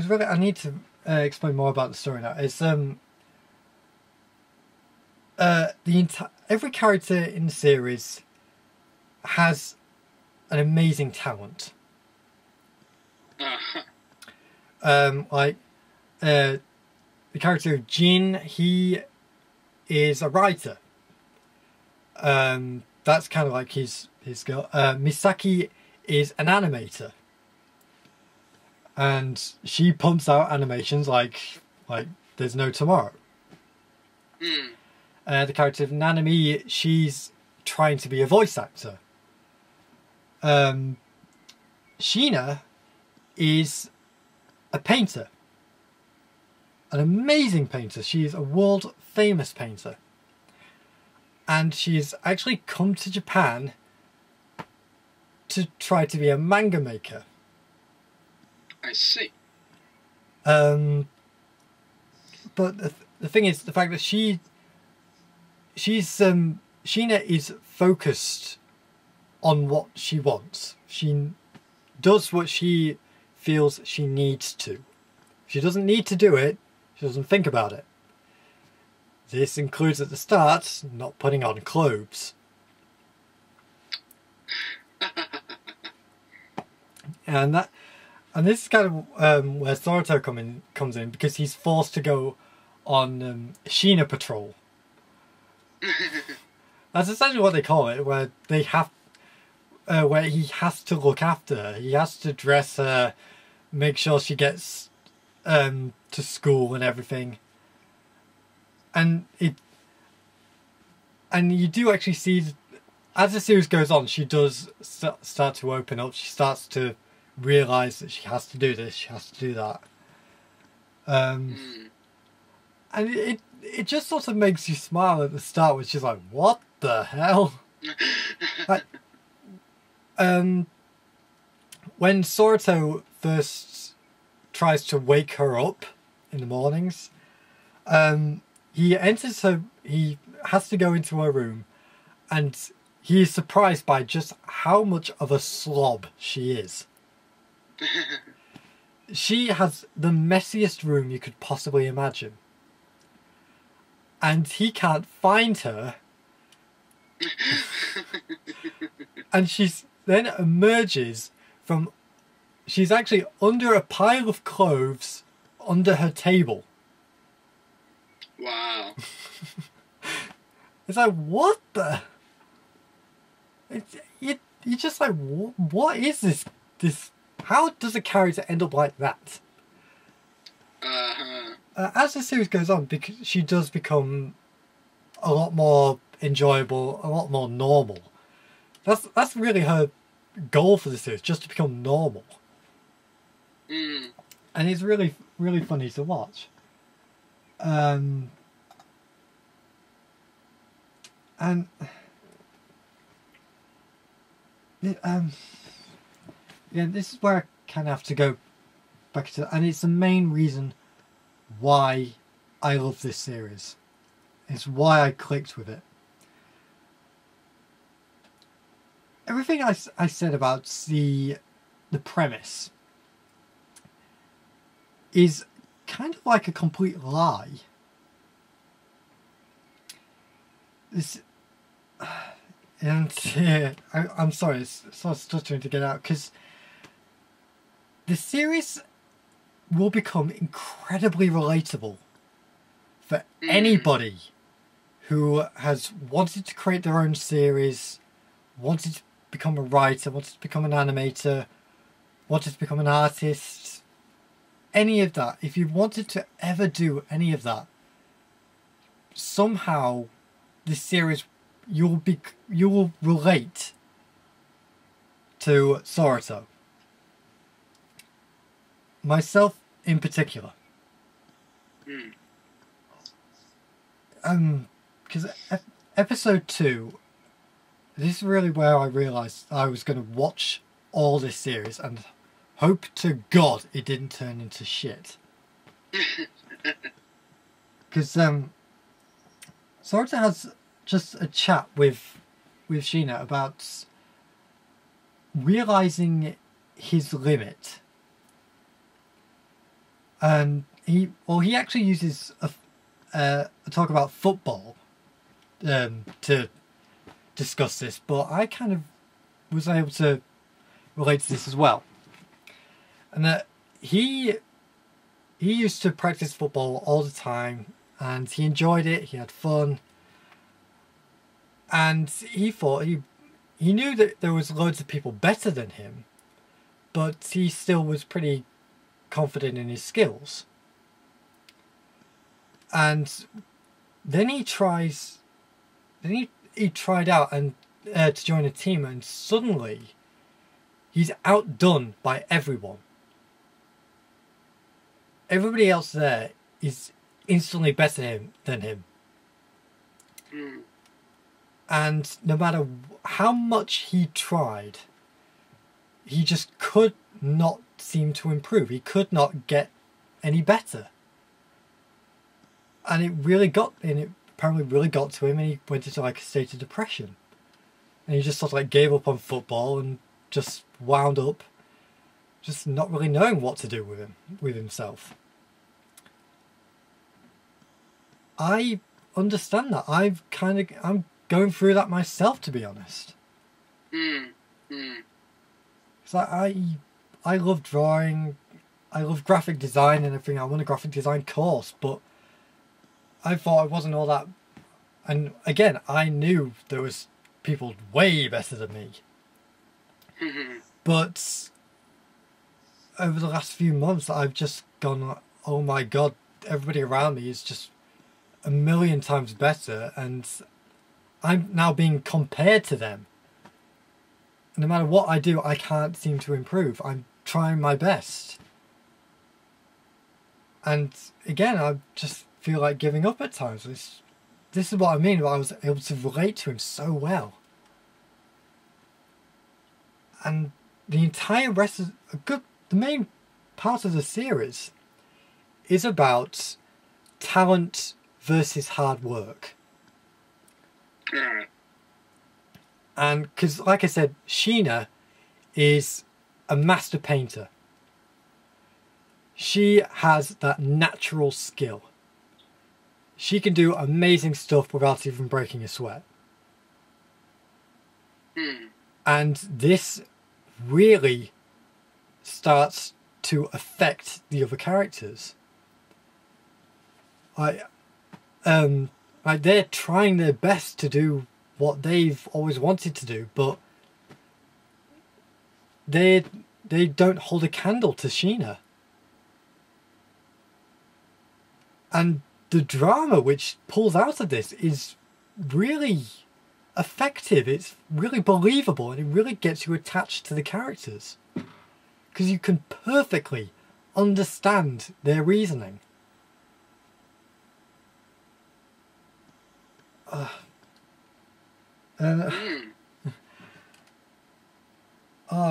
really, I need to explain more about the story now. It's every character in the series has an amazing talent. Like the character of Jin, he is a writer. That's kind of like his skill. Misaki is an animator, and she pumps out animations like there's no tomorrow. The character of Nanami, she's trying to be a voice actor. Sheena is a painter. An amazing painter. She is a world famous painter. And she's actually come to Japan to try to be a manga maker. I see. But the thing is, the fact that Sheena is focused on what she wants. She does what she feels she needs to. If she doesn't need to do it, she doesn't think about it. This includes at the start not putting on clothes. and this is kind of where Saruto comes in, because he's forced to go on Sheena patrol. That's essentially what they call it, where they have where he has to look after her. He has to dress her, make sure she gets to school and everything. And you do actually see, as the series goes on, she does start to open up. She starts to realise that she has to do this, she has to do that. And it just sort of makes you smile at the start, which is like, what the hell? Like, when Saruto first tries to wake her up in the mornings, he has to go into her room, and he is surprised by just how much of a slob she is. She has the messiest room you could possibly imagine. And he can't find her. And she's then emerges from... She's actually under a pile of clothes under her table. Wow. It's like, what the... You're just like, what is this? How does a character end up like that? As the series goes on, because she does become a lot more enjoyable, a lot more normal. That's really her goal for the series, just to become normal. Mm. And it's really, really funny to watch. And yeah, this is where I kind of have to go back to, and it's the main reason why I love this series. It's why I clicked with it. Everything I said about the premise is kind of like a complete lie. This, and I'm sorry, it's sort of stuttering to get out, because the series will become incredibly relatable for anybody who has wanted to create their own series, wanted to become a writer, wanted to become an animator, wanted to become an artist, any of that. If you wanted to ever do any of that, somehow this series, you will relate to Sakurasou. Myself in particular. Because episode 2, this is really where I realised I was going to watch all this series and hope to God it didn't turn into shit. Because Sakurasou has just a chat with Sheena about realising his limit. And he actually uses a talk about football to discuss this, but I kind of was able to relate to this as well. And that he used to practice football all the time, and he enjoyed it, he had fun, and he thought he knew that there was loads of people better than him, but he still was pretty confident in his skills. And then he tried out and to join a team, and suddenly he's outdone by everyone. Everybody else there is instantly better than him. And no matter how much he tried, he just could not seem to improve. He could not get any better. And it apparently really got to him, and he went into like a state of depression. And he just sort of like gave up on football and just wound up just not really knowing what to do with himself. I understand that. I'm going through that myself, to be honest. It's like I love drawing, I love graphic design and everything. I want a graphic design course, but I thought I wasn't all that. And again, I knew there was people way better than me. But over the last few months, I've just gone, oh my God, everybody around me is just a million times better, and I'm now being compared to them. No matter what I do, I can't seem to improve. I'm trying my best. And again, I just feel like giving up at times. This is what I mean, but I was able to relate to him so well. And the entire rest of the main part of the series is about talent versus hard work. And because, like I said, Sheena is a master painter. She has that natural skill. She can do amazing stuff without even breaking a sweat. And this really starts to affect the other characters. Like they're trying their best to do what they've always wanted to do, but they don't hold a candle to Sheena. And the drama which pulls out of this is really effective. It's really believable, and it really gets you attached to the characters because you can perfectly understand their reasoning. Oh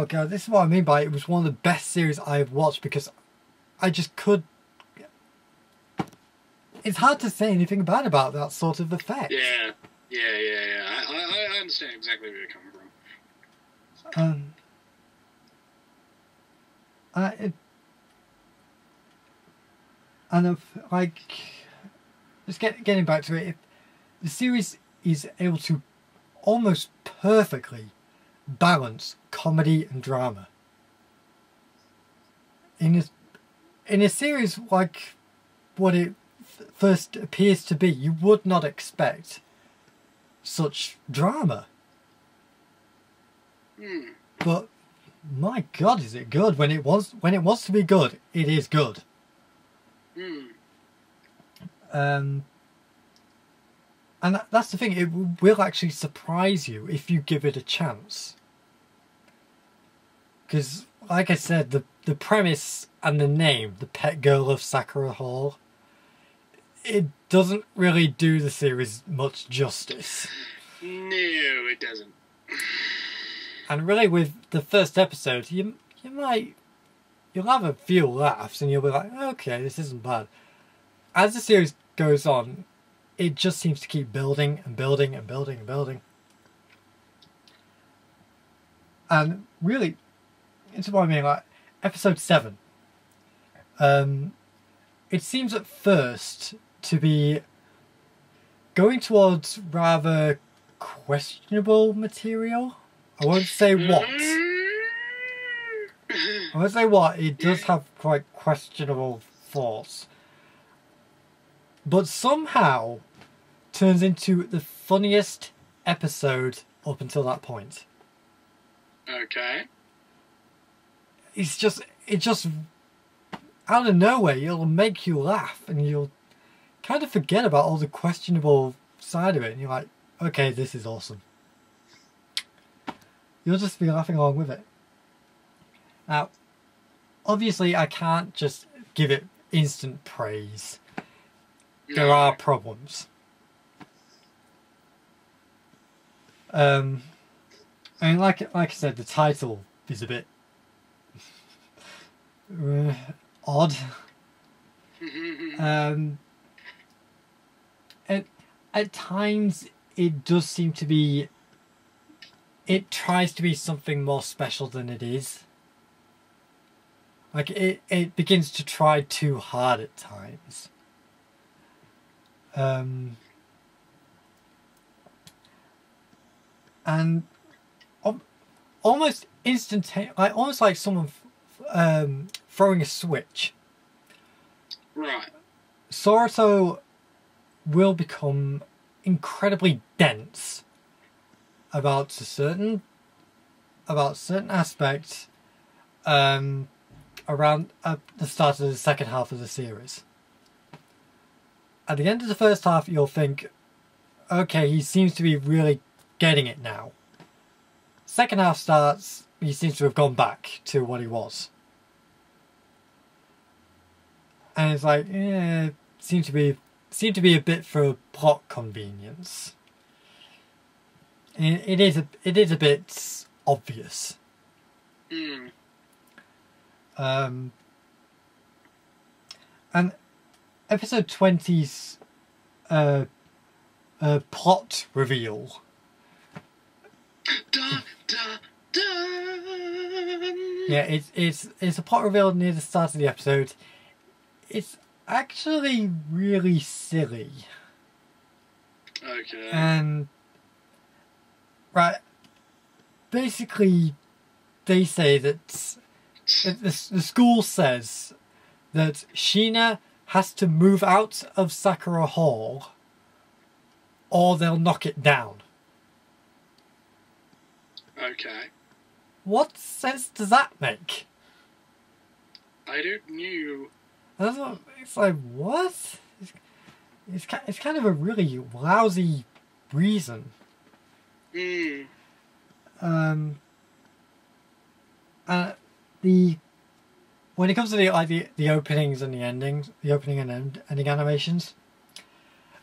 god, this is what I mean by it was one of the best series I've watched, because I just could... It's hard to say anything bad about that sort of effect. Yeah. I understand exactly where you're coming from. Just getting back to it, the series is able to almost perfectly balance comedy and drama. In a series like what it first appears to be, you would not expect such drama. But my god, is it good. When it wants to be good, it is good. And that's the thing, it will actually surprise you if you give it a chance. Because, like I said, the premise and the name, The Pet Girl of Sakura Hall, it doesn't really do the series much justice. No, it doesn't. And really, with the first episode, you'll have a few laughs and you'll be like, okay, this isn't bad. As the series goes on, it just seems to keep building and building and building and building. And really, it's what I mean, like, episode 7. It seems at first to be going towards rather questionable material. I won't say what. It does have quite questionable thoughts. But somehow turns into the funniest episode up until that point. Okay. It just out of nowhere, it'll make you laugh, and you'll kind of forget about all the questionable side of it, and you're like, okay, this is awesome. You'll just be laughing along with it. Now, obviously, I can't just give it instant praise. There are problems. I mean, like I said, the title is a bit odd. At times, it does seem to be... It tries to be something more special than it is. Like, it begins to try too hard at times. And almost instantaneous, like almost like someone throwing a switch. Right. Sakurasou will become incredibly dense about certain aspects around the start of the second half of the series. At the end of the first half, you'll think, okay, he seems to be really getting it now. Second half starts, he seems to have gone back to what he was. And it's like, yeah, seemed to be a bit for plot convenience. It is a bit obvious. And episode 20's plot reveal. Dun, dun, dun. Yeah, it's a plot reveal near the start of the episode. it's actually really silly. Okay. And right, basically, they say that the school says that Sheena has to move out of Sakura Hall, or they'll knock it down. Okay. What sense does that make? I don't know. It's like, what? It's kind of a really lousy reason. Mm. When it comes to the openings and the endings, the opening and ending animations,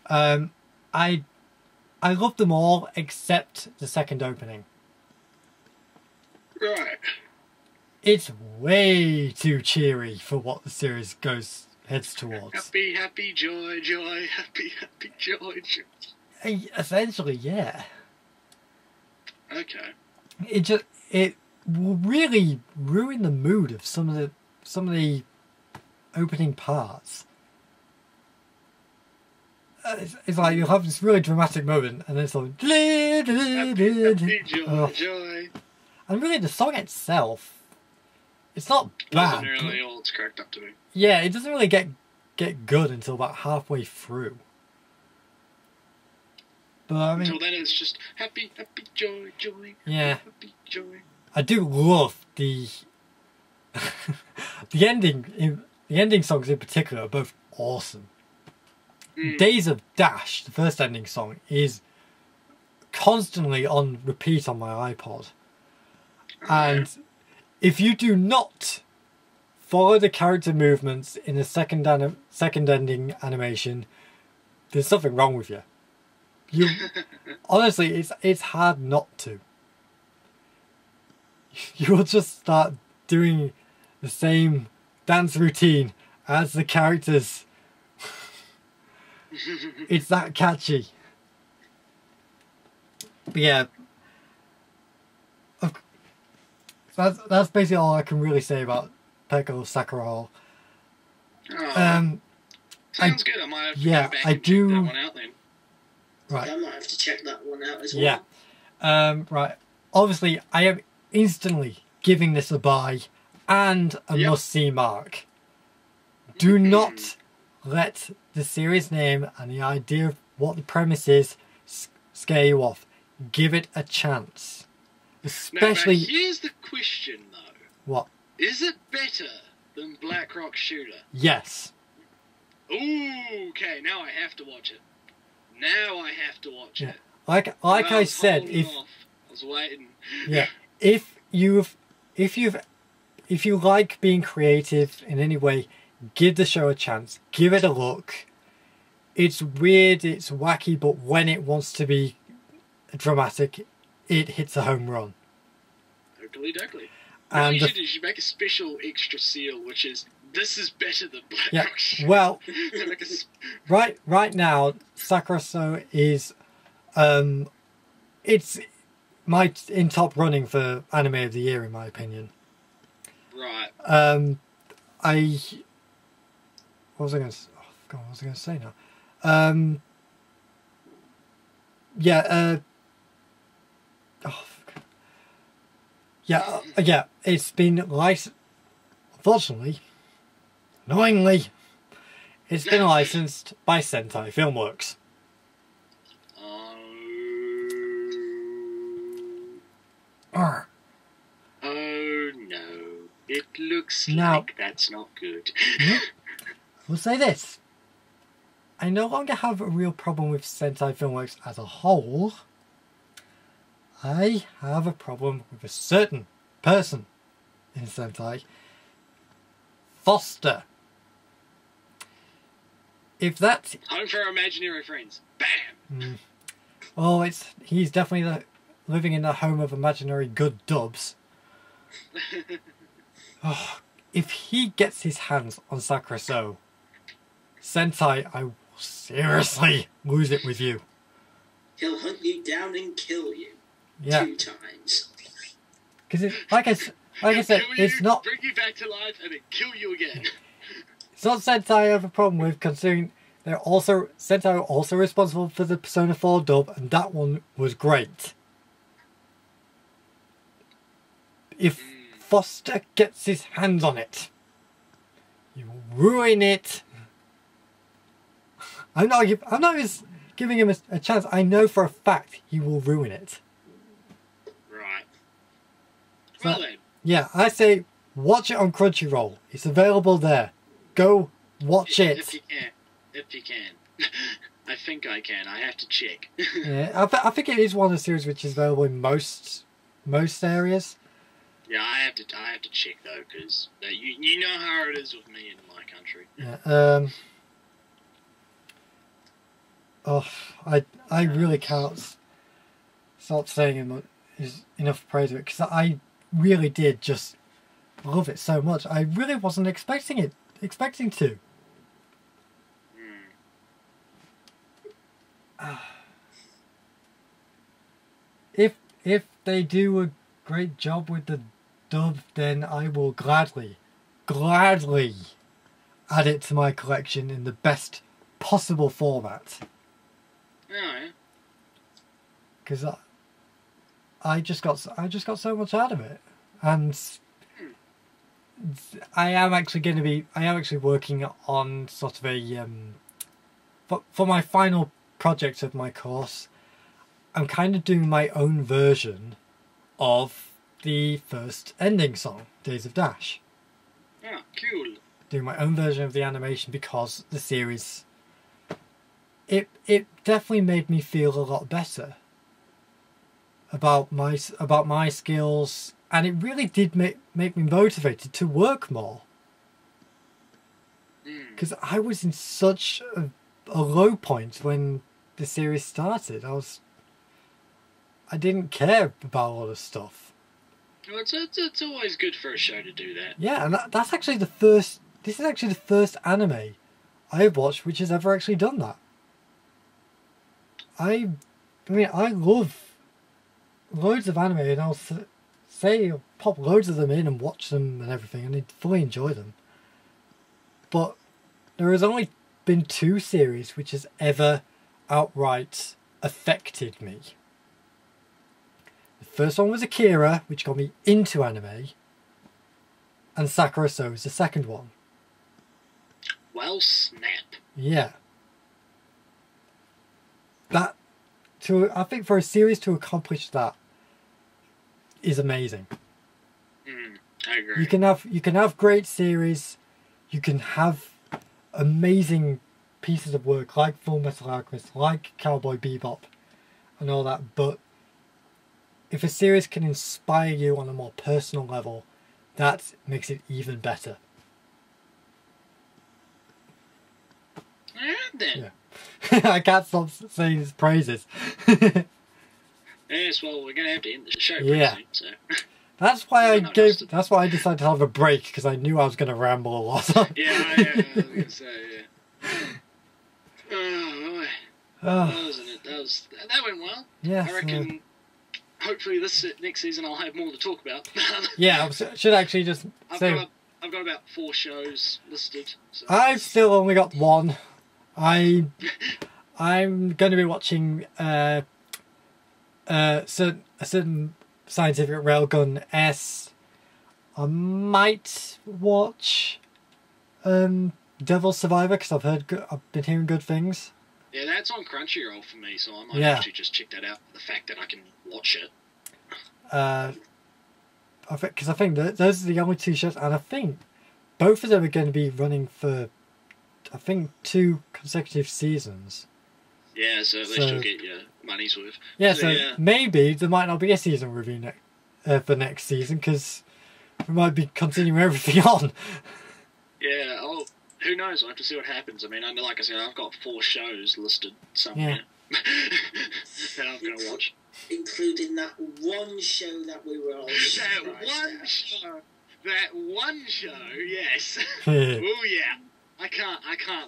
I love them all except the second opening. Right. It's way too cheery for what the series heads towards. Happy, happy, joy, joy, happy, happy, joy, joy. Essentially, yeah. Okay. It will really ruin the mood of some of the opening parts. It's like you'll have this really dramatic moment, and then it's like Happy, joy, joy. And really, the song itself, it's not bad. Wasn't really all it's cracked up to be. Yeah, it doesn't really get good until about halfway through. But I mean, Until then, it's just happy, happy, joy, joy. Yeah. Happy, joy. I do love the the ending songs in particular are both awesome. Days of Dash, the first ending song, is constantly on repeat on my iPod. And if you do not follow the character movements in the second ending animation, there's something wrong with you. Honestly, it's hard not to. You will just start doing the same dance routine as the characters. It's that catchy. But yeah, that's basically all I can really say about Piccolo Sakura Hall. Oh, sounds good. I might have to go back and check that one out then. Right. I might have to check that one out as well. Yeah. Right. Obviously, I am instantly giving this a buy and a must-see mark. Do not let the series name and the idea of what the premise is scare you off. Give it a chance. Especially... Now, here's the question, though. What? Is it better than Black Rock Shooter? Yes. Ooh, okay, now I have to watch it. Now I have to watch it. Like I said, I was waiting. Yeah, if you like being creative in any way, give the show a chance. Give it a look. It's weird, it's wacky, but when it wants to be dramatic, it hits a home run. Totally. And you should make a special extra seal, which is, this is better than Black Rock Shooter. Well, right now, Sakurasou is, it's in top running for anime of the year, in my opinion. Right. What was I going to say now? It's been unfortunately, annoyingly, it's been licensed by Sentai Filmworks. Oh no. It looks like that's not good. We'll say this. I no longer have a real problem with Sentai Filmworks as a whole. I have a problem with a certain person in Sentai. Foster. If that's... Home for our imaginary friends. Bam! Well, he's definitely living in the home of imaginary good dubs. If he gets his hands on Sakurasou, Sentai, I will seriously lose it with you. He'll hunt you down and kill you. 2 times. Because like I said, it's not... Bring you back to life and then kill you again. It's not Sentai I have a problem with, considering Sentai are also responsible for the Persona 4 dub, and that one was great. If Foster gets his hands on it, he will ruin it. I'm not just giving him a chance. I know for a fact he will ruin it. Right. So, Well then. yeah, I say watch it on Crunchyroll. It's available there. Go watch it. If you can. If you can. I think I can. I have to check. Yeah, I think it is one of the series which is available in most areas. Yeah, I have to check though, because you know how it is with me in my country. Yeah. Oh, I really can't stop saying enough praise of it, because I really did just love it so much. I really wasn't expecting to. If they do a great job with the dub, then I will gladly add it to my collection in the best possible format. Yeah. Because I just got so much out of it, and I am actually working on sort of a for my final project of my course. I'm kind of doing my own version of the first ending song, Days of Dash. Yeah, cool. Doing my own version of the animation, because the series, it definitely made me feel a lot better about my skills, and it really did make me motivated to work more. Because I was in such a low point when the series started. I didn't care about all this stuff. Well, it's always good for a show to do that. Yeah, and that's actually the first. This is actually the first anime I have watched which has ever actually done that. I love loads of anime, and I'll pop loads of them in and watch them and everything, and I fully enjoy them. But there has only been 2 series which has ever outright affected me. The first one was Akira, which got me into anime, and Sakurasou is the second one. Well, snap. Yeah. I think for a series to accomplish that is amazing. I agree. You can have great series, you can have amazing pieces of work like Full Metal Alchemist, like Cowboy Bebop, and all that, but if a series can inspire you on a more personal level, that makes it even better. Then. Yeah. I can't stop saying his praises. Yes, well, we're going to have to end the show Yeah. pretty soon, so. That's why I decided to have a break, because I knew I was going to ramble a lot. yeah, I was going to say, yeah. Oh, boy. That went well. Yes, I reckon hopefully this next season I'll have more to talk about. Yeah, I should actually just say... I've got about 4 shows listed. So. I've still only got 1. I'm going to be watching a certain Scientific Railgun S. I might watch Devil Survivor, because I've been hearing good things. Yeah, that's on Crunchyroll for me, so I might actually just check that out. The fact that I can watch it. Because I think those are the only 2 shows, and I think both of them are going to be running for, I think, 2 consecutive seasons. Yeah, so at least you'll get your money's worth. Yeah, so maybe there might not be a season review for next season, because we might be continuing everything on. Yeah, who knows? I'll have to see what happens. I mean, like I said, I've got 4 shows listed somewhere that I'm going to watch. Including that one show that we were all That one show, yes. Oh yeah. I can't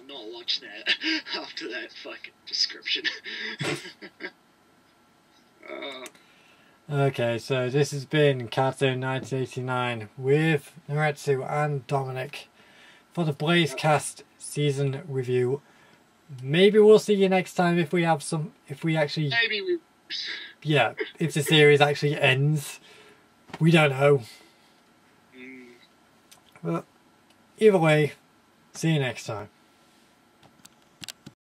not watch that after that fucking description. Okay, so this has been Cartoon 1989 with Nretsew and Dominic. for the BlazeCast season review. Maybe we'll see you next time if we have some. If we actually. Maybe we. Yeah, if the series actually ends, we don't know. But either way, see you next time.